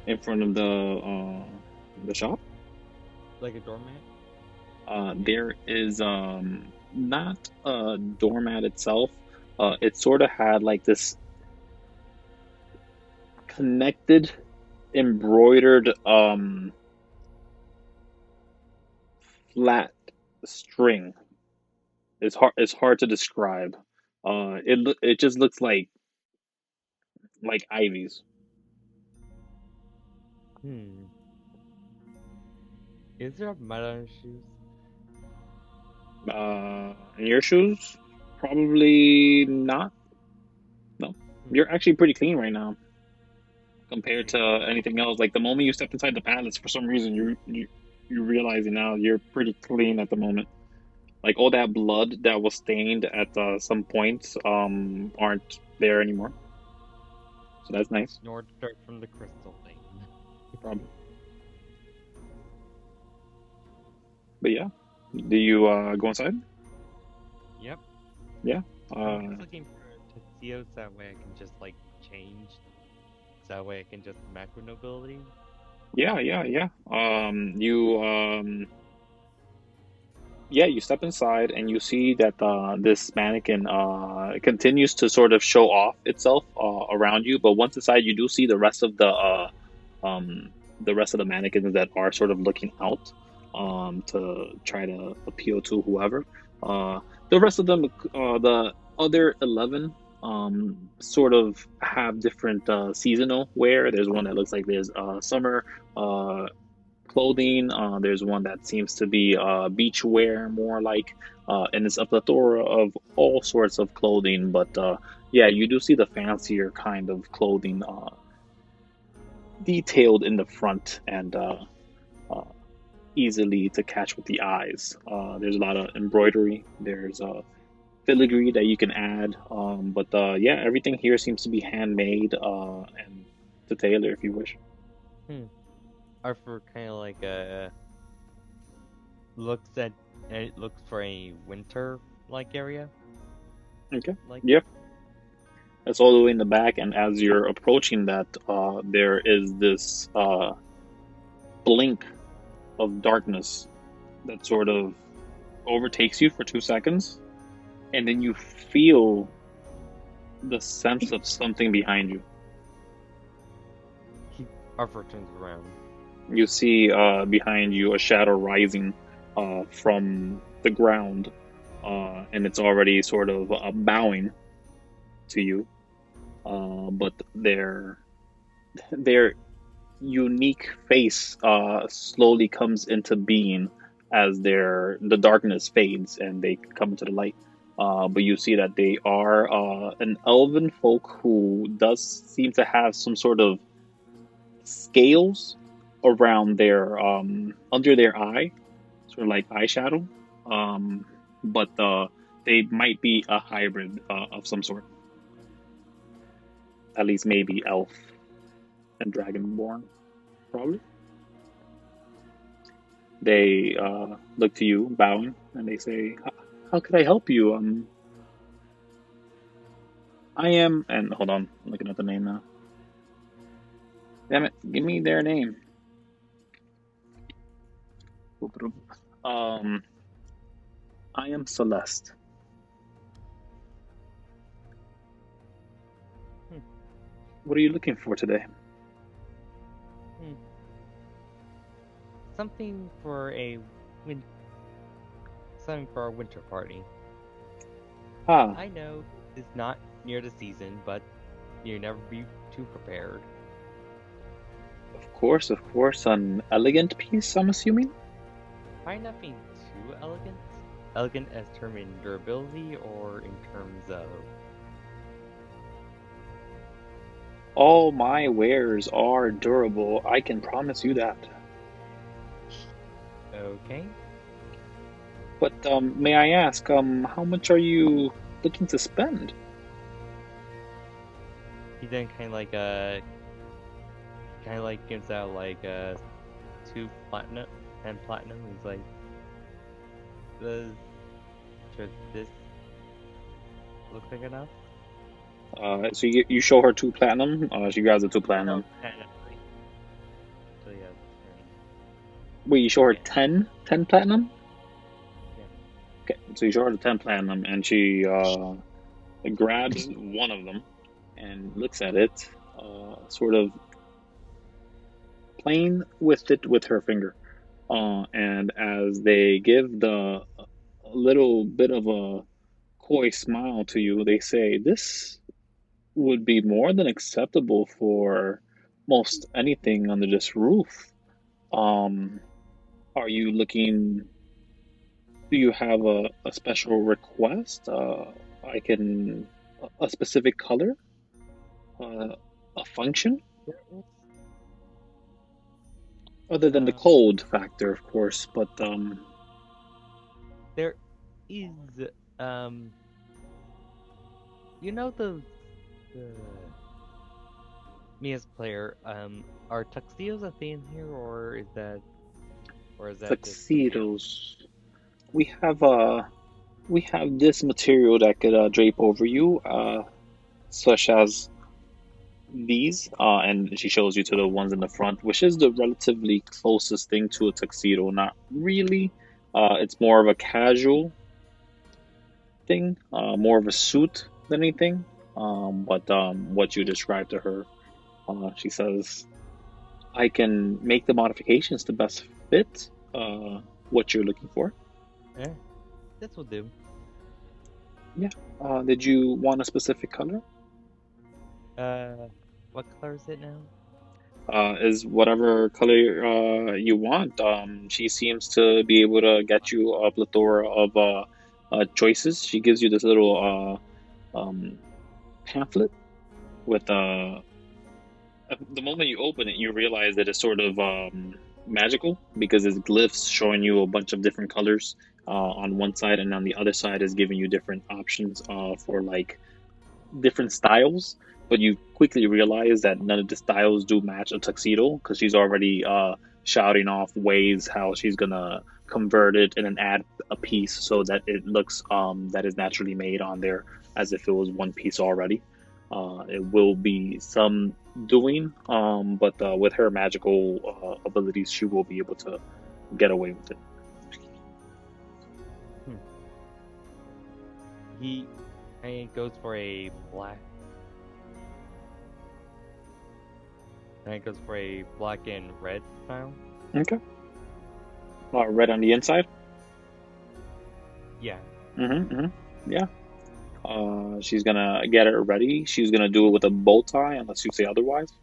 In front of the shop, Like a doormat? there is not a doormat itself. It sort of had like this connected, embroidered flat string. It's hard to describe. It just looks like ivies. Is there mud on his shoes? In your shoes, probably not. No, you're actually pretty clean right now compared to anything else. Like the moment you stepped inside the palace, for some reason you realizing now you're pretty clean at the moment. Like all that blood that was stained at some points aren't there anymore. So that's nice. Nor dirt from the crystal thing. Probably. But yeah, do you go inside? Yep. Yeah. I'm just looking for Tetsio so that way I can just like change. So that way I can just macro nobility. Yeah. You step inside and you see that this mannequin continues to sort of show off itself around you. But once inside, you do see the rest of the mannequins that are sort of looking out to try to appeal to whoever. The rest of them, the other 11, sort of have different seasonal wear. There's one that looks like there's summer clothing. There's one that seems to be beach wear, more like, and it's a plethora of all sorts of clothing. But yeah, you do see the fancier kind of clothing detailed in the front and easily to catch with the eyes. There's a lot of embroidery. There's filigree that you can add. But yeah, everything here seems to be handmade and to tailor if you wish. Or for kind of like a looks for a winter like area. Okay. Like Yep. That's all the way in the back, and as you're approaching that, there is this blink of darkness that sort of overtakes you for 2 seconds, and then you feel the sense of something behind you. Arthur turns around. You see behind you a shadow rising from the ground, and it's already sort of bowing to you. But their unique face slowly comes into being as the darkness fades and they come into the light. But you see that they are an elven folk who does seem to have some sort of scales around their under their eye, sort of like eyeshadow. But they might be a hybrid of some sort. At least maybe elf and dragonborn, probably. They look to you, bowing, and they say, "How could I help you? I am." And hold on, I'm looking at the name now. Damn it! Give me their name. I am Celeste. What are you looking for today? Something for our winter party. I know it's not near the season, but you never be too prepared. Of course. An elegant piece, I'm assuming? Probably nothing too elegant. Elegant as term in durability or in terms of... All my wares are durable, I can promise you that. Okay. But may I ask, how much are you looking to spend? He then kind of like gives out like 2 platinum and platinum. He's like, does this look like enough? So you show her 2 platinum. She grabs the 2 platinum. No, so yeah. Wait, you show her 10 platinum? Yeah. Okay, so you show her the 10 platinum, and she grabs one of them and looks at it, sort of playing with it with her finger. And as they give a little bit of a coy smile to you, they say, "This would be more than acceptable for most anything under this roof. Um, are you looking? Do you have a special request? I can a specific color, a function, There is, other than the um, cold factor, of course. But there is, um, you know the me as a player, are tuxedos a thing here, or is that just me? tuxedos. We have we have this material that could drape over you, such as these, and she shows you to the ones in the front, which is the relatively closest thing to a tuxedo. Not really. It's more of a casual thing, more of a suit than anything. But what you described to her, she says, I can make the modifications to best fit what you're looking for. Eh, this will do. Yeah. Did you want a specific color? What color is it now? Is whatever color you want. She seems to be able to get you a plethora of choices. She gives you this little pamphlet with the moment you open it, you realize that it's sort of magical because it's glyphs showing you a bunch of different colors on one side, and on the other side is giving you different options for like different styles. But you quickly realize that none of the styles do match a tuxedo because she's already shouting off ways how she's gonna convert it and then add a piece so that it looks that is naturally made on there as if it was one piece already. It will be some doing, but with her magical abilities, she will be able to get away with it. He goes for a black. And it goes for a black and red style. Okay. Red on the inside. Yeah. Yeah. She's gonna get it ready. She's gonna do it with a bow tie, unless you say otherwise.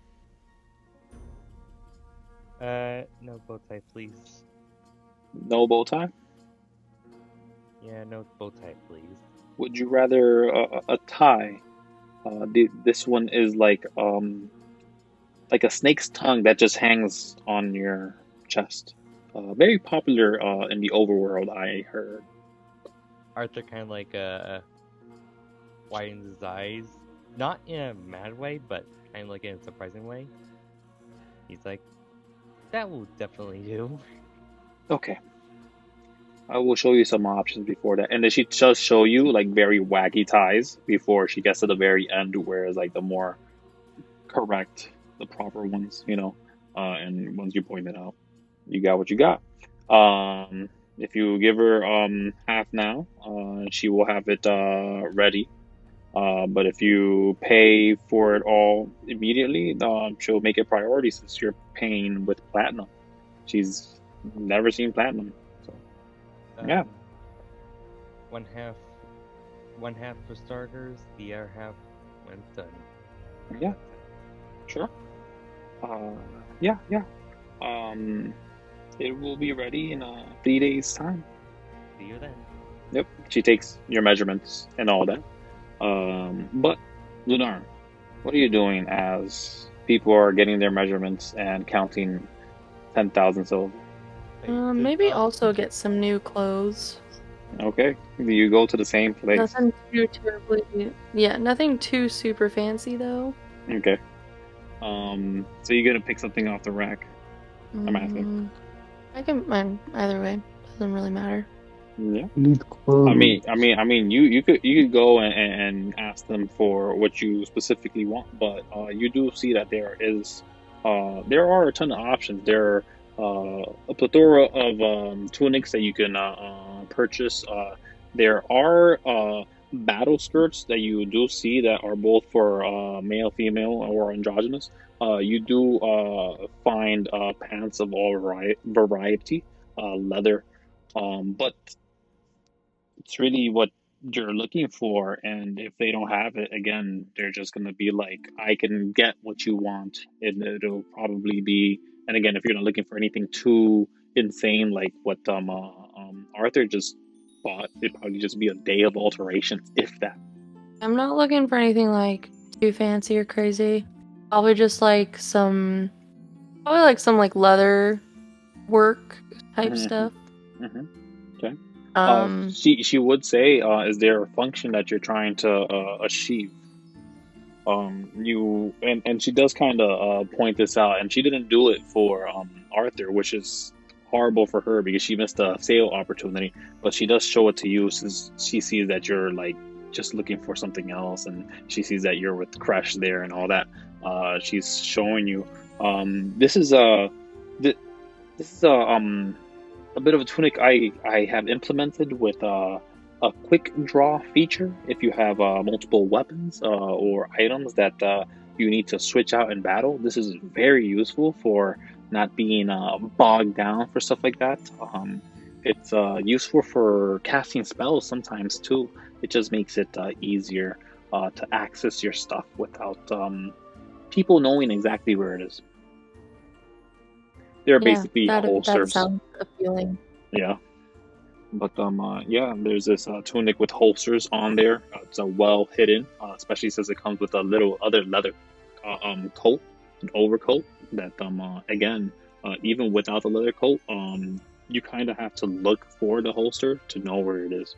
No bow tie, please. No bow tie. Yeah, no bow tie, please. Would you rather a tie? This one is like a snake's tongue that just hangs on your chest. Very popular in the overworld, I heard. Arthur kind of like widens his eyes, not in a mad way, but kind of like in a surprising way. He's like, "That will definitely do." Okay. I will show you some options before that. And then she does show you like very wacky ties before she gets to the very end, where it's like the more correct, the proper ones, and once you point it out, you got what you got. If you give her half now, she will have it ready. But if you pay for it all immediately, she'll make it priority since you're paying with platinum. She's never seen platinum. So yeah. One half for starters, the other half when it's done. Yeah. Sure. Yeah. It will be ready in 3 days' time. See you then. Yep. She takes your measurements and all that. But Lunar, what are you doing as people are getting their measurements and counting 10,000 silver? Maybe also get some new clothes. Okay. Do you go to the same place? Nothing too terribly. Yeah, nothing too super fancy though. Okay. So you're gonna pick something off the rack? I'm asking. I can either way. Doesn't really matter. Yeah. Need clothes. I mean, you could go and ask them for what you specifically want, but you do see that there are a ton of options. There are a plethora of tunics that you can purchase. There are battle skirts that you do see that are both for male, female, or androgynous. You do find pants of all variety. leather. But it's really what you're looking for, and if they don't have it, again, they're just gonna be like, I can get what you want, and it'll probably be. And again, if you're not looking for anything too insane like what Arthur just bought, it'd probably just be a day of alterations, if that. I'm not looking for anything like too fancy or crazy. Probably just like some leather work type stuff. Okay. Um, She would say, is there a function that you're trying to achieve? And she does kind of point this out, and she didn't do it for Arthur, which is horrible for her because she missed a sale opportunity. But she does show it to you since she sees that you're like just looking for something else, and she sees that you're with Crash there and all that. She's showing you. This is a bit of a tunic I have implemented with a quick draw feature. If you have multiple weapons or items that you need to switch out in battle, this is very useful for not being bogged down for stuff like that. It's useful for casting spells sometimes too. It just makes it easier to access your stuff without people knowing exactly where it is. They're basically holsters. That sounds appealing. Yeah. But yeah, there's this tunic with holsters on there. It's well hidden, especially since it comes with a little other leather coat, an overcoat. That again, even without the leather coat, you kind of have to look for the holster to know where it is.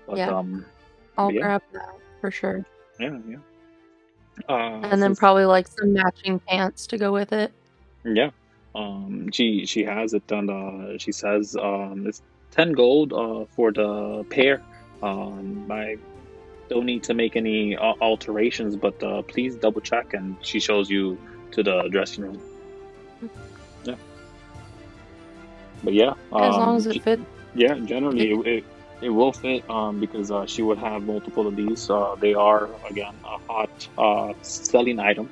But, yeah, I'll grab that for sure. Yeah. And then probably like some matching pants to go with it. Yeah. She has it done. She says it's 10 gold for the pair. I don't need to make any alterations, but please double check. And she shows you to the dressing room. Yeah. But yeah, as long as it fits. Yeah, generally it will fit because she would have multiple of these. They are again a hot selling item.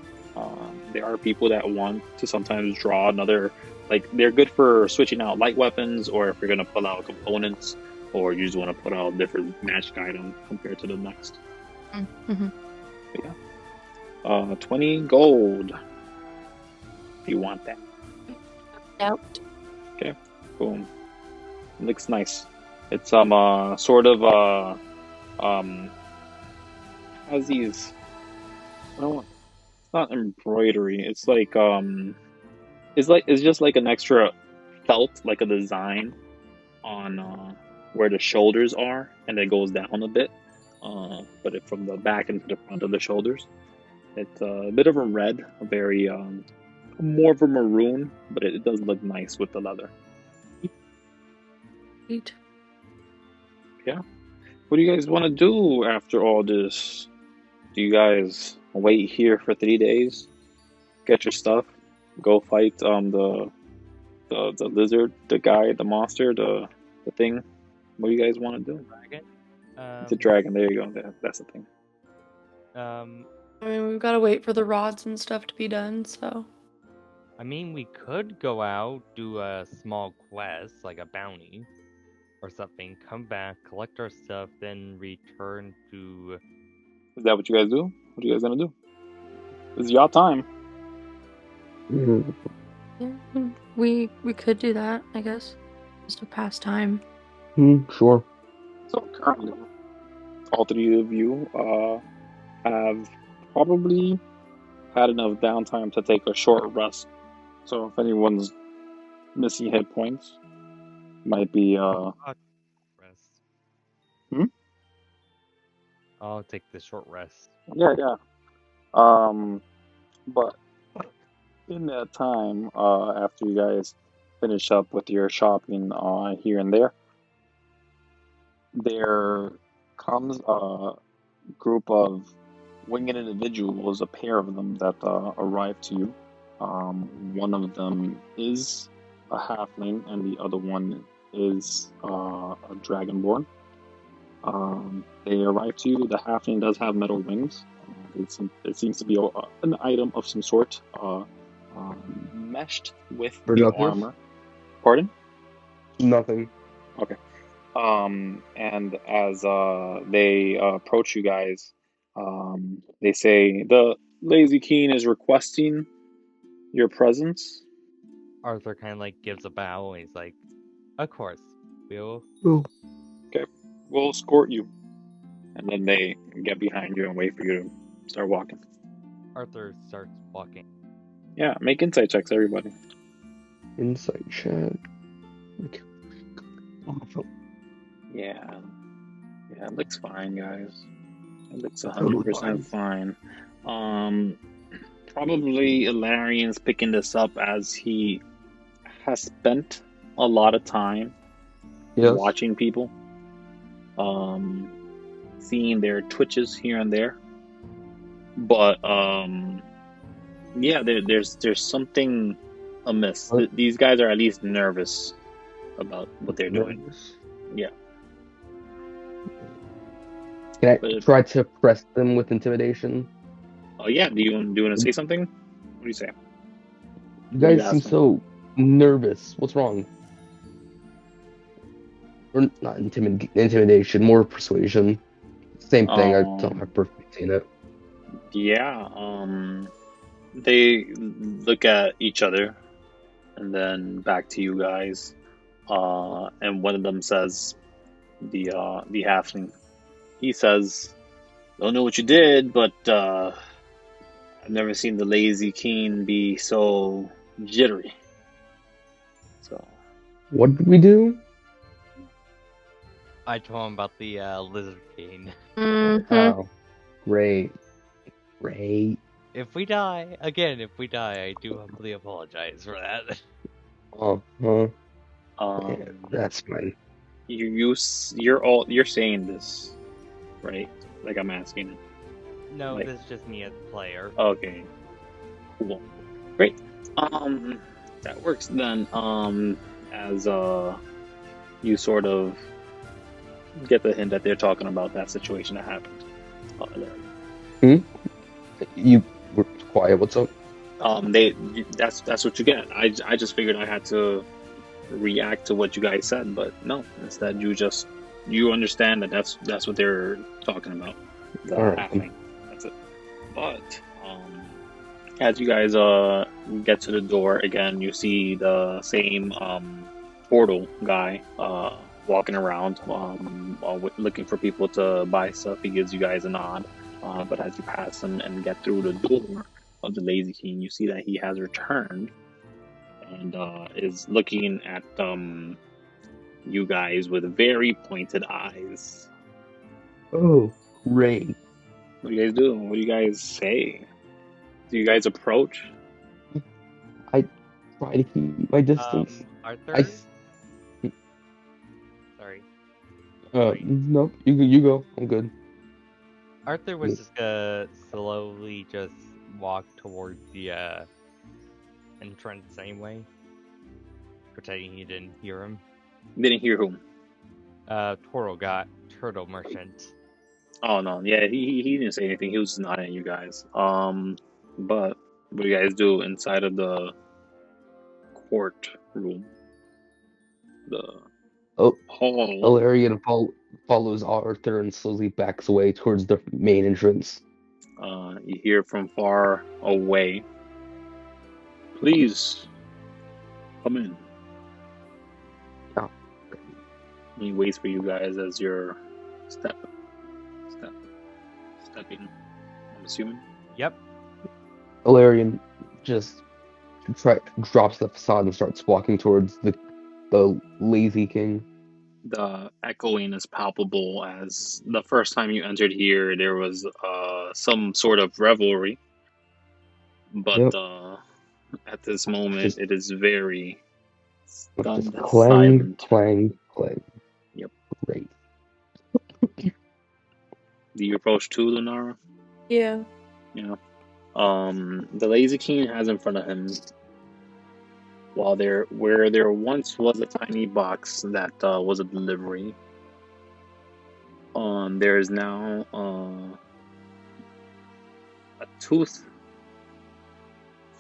There are people that want to sometimes draw another, like they're good for switching out light weapons, or if you're gonna pull out components, or you just want to put out a different magic item compared to the next. Mm-hmm. Yeah. 20 gold. If you want that. Out. Okay. Boom. Looks nice. It's sort of has these. I don't want. It's not embroidery. It's like it's just like an extra felt, like a design on where the shoulders are, and it goes down a bit. But from the back into the front of the shoulders, it's a bit of a red, a very more of a maroon, but it does look nice with the leather. Neat. Yeah. What do you guys want to do after all this? Do you guys wait here for 3 days, get your stuff, go fight the lizard, the guy, the monster, the thing? What do you guys want to do? Dragon. It's a dragon. There you go. That's the thing. I mean, we've got to wait for the rods and stuff to be done, so. I mean, we could go out, do a small quest, like a bounty or something, come back, collect our stuff, then return to... Is that what you guys do? What are you guys gonna do? This is your time. Yeah, we could do that, I guess. Just to pass time. Sure. So currently, all three of you have probably had enough downtime to take a short rest. So if anyone's missing hit points, might be rest. Hmm? I'll take the short rest. Yeah. But in that time, after you guys finish up with your shopping here and there comes a group of winged individuals, a pair of them that arrive to you. One of them is a halfling, and the other one is a dragonborn. They arrive to you. The halfling does have metal wings. It seems to be an item of some sort, meshed with the armor. Pardon? Nothing. Okay. And as they approach you guys, they say the Lazy Keen is requesting your presence. Arthur kind of like gives a bow and he's like, "Of course, we'll." Oh. Okay, we'll escort you. And then they get behind you and wait for you to start walking. Arthur starts walking. Yeah, make insight checks, everybody. Insight check. Okay. Yeah, it looks fine, guys. It looks Totally 100% fine. Probably Ilarian's picking this up as he has spent a lot of time Yes. watching people, seeing their twitches here and there. But yeah, there's something amiss. What? These guys are at least nervous about what they're doing. Nervous. Yeah. Can I But try to press them with intimidation? oh yeah, do you want to say something? What do you say? You What do you guys seem ask them? so nervous. What's wrong? Or not intimidation, more persuasion. Same thing. I don't have perfectly seen it. Yeah. They look at each other and then back to you guys. And one of them says, the halfling. He says, "Don't know what you did, but I've never seen the Lazy Keen be so jittery." So What did we do? I told him about the lizard king. Oh, great. Great. If we die, I do humbly apologize for that. Uh-huh. um, Yeah, that's fine. you're saying this, right? Like I'm asking. No, Like, this is just me as a player. okay, cool, great. That works then. As you sort of get the hint that they're talking about that situation that happened. You were quiet. What's up? That's what you get. I just figured I had to react to what you guys said, but no, instead you understand that that's what they're talking about. The All right. halfling. That's it. But as you guys get to the door again, you see the same portal guy walking around looking for people to buy stuff. He gives you guys a nod, but as you pass him and get through the door of the Lazy King, you see that he has returned and is looking at you guys with very pointed eyes. Oh, great. What do you guys do? What do you guys say? Do you guys approach? I try to keep my distance. Arthur? Sorry. No, you go. I'm good. Arthur was just gonna slowly just walk towards the entrance anyway, pretending he didn't hear him. Didn't hear whom? Turtle merchant. Oh no, yeah, he didn't say anything. He was just nodding at you guys. But what do you guys do inside of the court room? The hall. Ilarian follows Arthur and slowly backs away towards the main entrance. You hear from far away. Please come in. Oh. He waits for you guys as you're stepping. I'm assuming. Yep. Ilarian just drops the facade and starts walking towards the Lazy King. The echoing is palpable as the first time you entered here, there was some sort of revelry, but at this moment, it is very stunned, just clang, silent. clang, clang. Yep. Great. Do you approach too, Lunara? Yeah. Yeah. The Lazy King has in front of him, where there once was a tiny box that was a delivery. There is now a tooth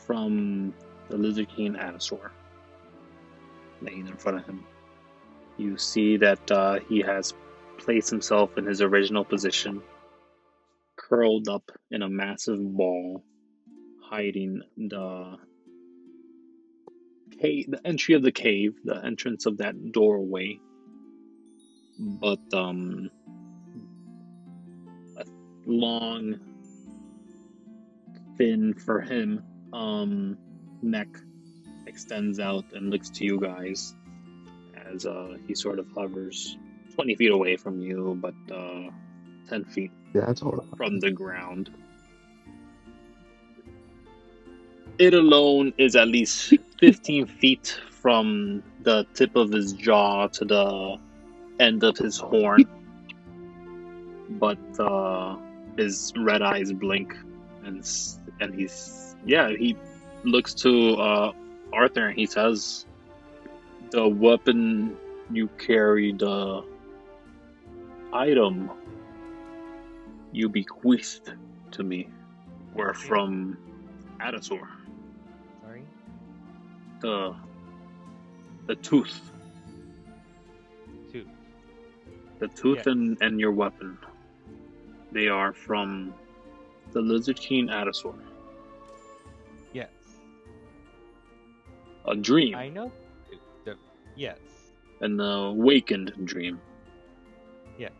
from the Lizard King Anasaur. laying in front of him. You see that he has placed himself in his original position, curled up in a massive ball, hiding the cave, the entry of the cave, the entrance of that doorway. But a long, thin for him, neck extends out and looks to you guys as he sort of hovers 20 feet away from you, but 10 feet That's horrifying. from the ground. It alone is at least 15 feet from the tip of his jaw to the end of his horn. But his red eyes blink, and he looks to Arthur and he says, "The weapon you carry, the item you bequeathed to me, were from Adasor. Sorry? The tooth. Tooth. The tooth Yes. and your weapon. They are from the Lizard King Adasor. Yes. A dream. I know. Yes. An awakened dream. Yes.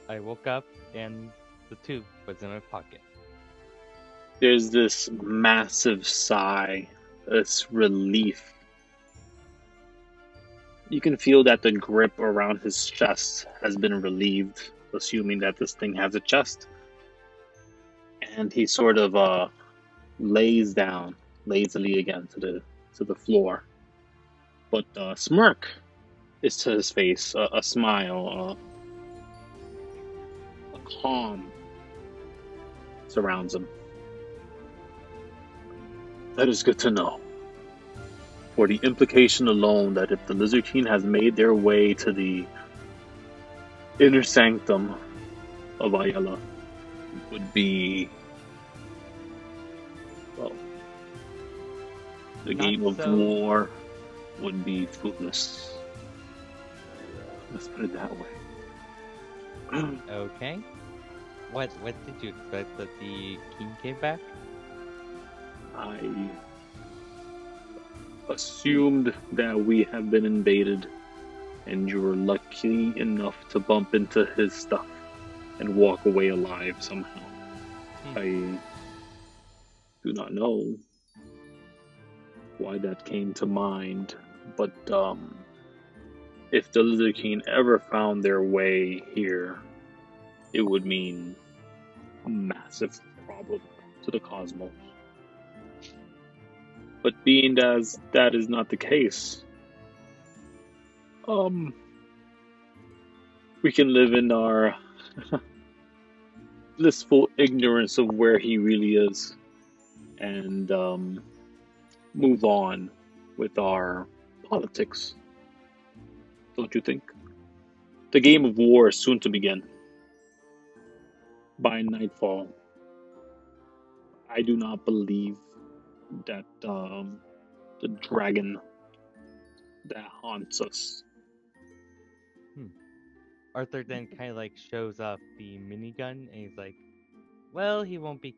I woke up and the tooth was in my pocket. There's this massive sigh, this relief. You can feel that the grip around his chest has been relieved, assuming that this thing has a chest. And he sort of lays down lazily again to the floor. But a smirk is to his face, a smile, a calm surrounds him. That is good to know. For the implication alone that if the Lizard King has made their way to the inner sanctum of Ayala, would be, well, the Not game of so. war would be fruitless. Let's put it that way. Okay. What did you expect that the king came back? I assumed that we have been invaded and you were lucky enough to bump into his stuff and walk away alive somehow. I do not know why that came to mind, but if the Lizard King ever found their way here, it would mean a massive problem to the cosmos. But being as that is not the case, we can live in our blissful ignorance of where he really is and move on with our politics. Don't you think? The game of war is soon to begin. By nightfall, I do not believe that the dragon that haunts us. Arthur then kind of like shows off the minigun and he's like, well, he won't be.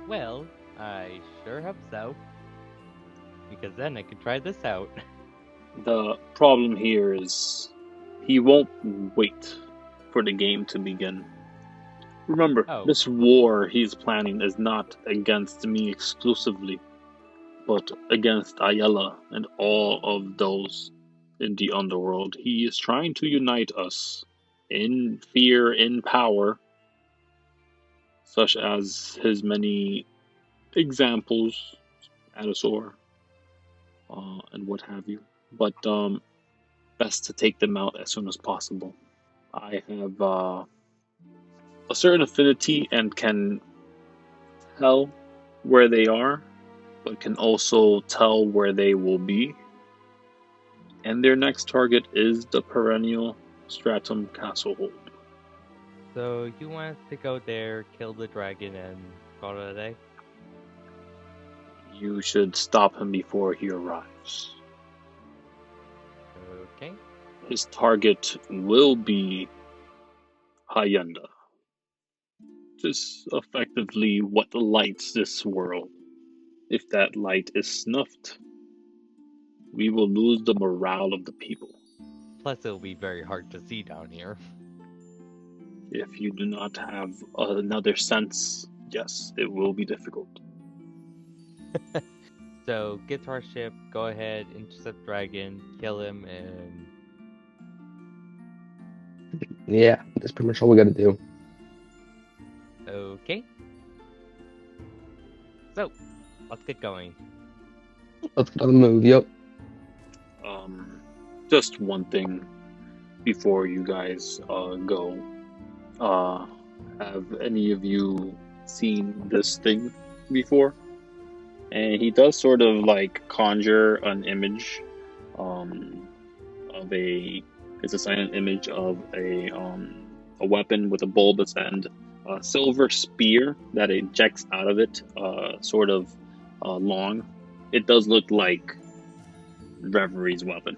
Well, I sure hope so. Because then I could try this out. The problem here is he won't wait for the game to begin. Remember, this war he's planning is not against me exclusively, but against Ayala and all of those in the underworld. He is trying to unite us in fear, in power, such as his many examples, Adasor, and what have you. But best to take them out as soon as possible. I have a certain affinity and can tell where they are, but can also tell where they will be. And their next target is the perennial Stratum Castlehold. So you want us to go there, kill the dragon, and call it a day? You should stop him before he arrives. Okay. His target will be Hyenda. Just effectively what lights this world. If that light is snuffed, we will lose the morale of the people. Plus, it'll be very hard to see down here. If you do not have another sense, yes, it will be difficult. So, get to our ship, go ahead, intercept Dragon, kill him, and... Yeah, that's pretty much all we gotta do. Okay. So, let's get going. Let's get on the move, yep. Just one thing before you guys go. Have any of you seen this thing before? And he does sort of like conjure an image of it's a silent image of a weapon with a bulbous end, a silver spear that ejects out of it, sort of long. It does look like Reverie's weapon.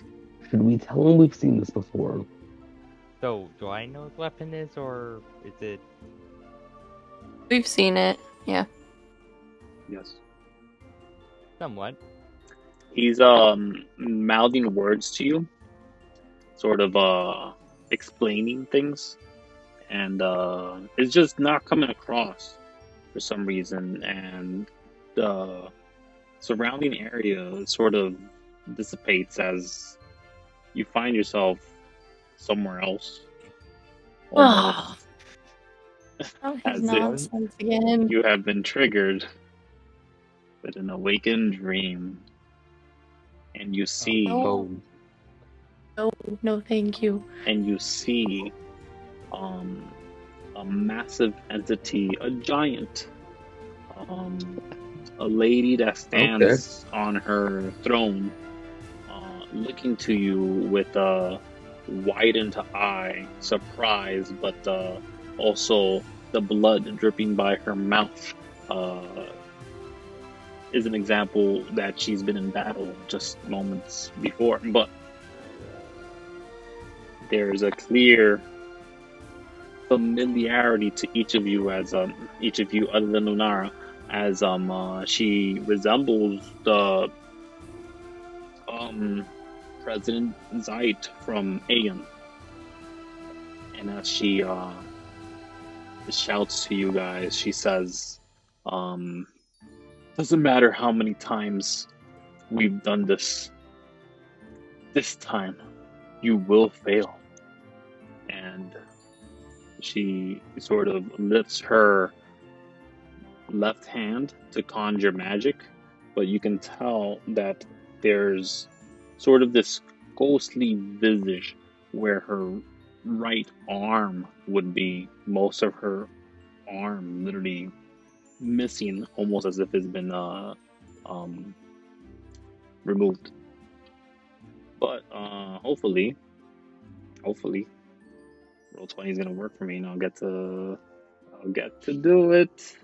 Should we tell him we've seen this before? So, do I know what the weapon is, or is it... We've seen it, yeah. Yes. Somewhat. He's mouthing words to you, sort of explaining things, and it's just not coming across for some reason, and the surrounding area sort of dissipates as you find yourself somewhere else. Oh, As his nonsense again. You have been triggered with an awakened dream, and you see No. No, thank you. and you see a massive entity, a giant, a lady that stands on her throne, looking to you with a widened eye, surprise, but also the blood dripping by her mouth is an example that she's been in battle just moments before. But there's a clear familiarity to each of you as each of you other than Lunara, as she resembles the President Zeit from Aeon. And as she shouts to you guys, she says, doesn't matter how many times we've done this time you will fail. And she sort of lifts her left hand to conjure magic, but you can tell that there's sort of this ghostly visage where her right arm would be, most of her arm literally missing, almost as if it's been removed. But hopefully roll 20 is gonna work for me, and I'll get to do it.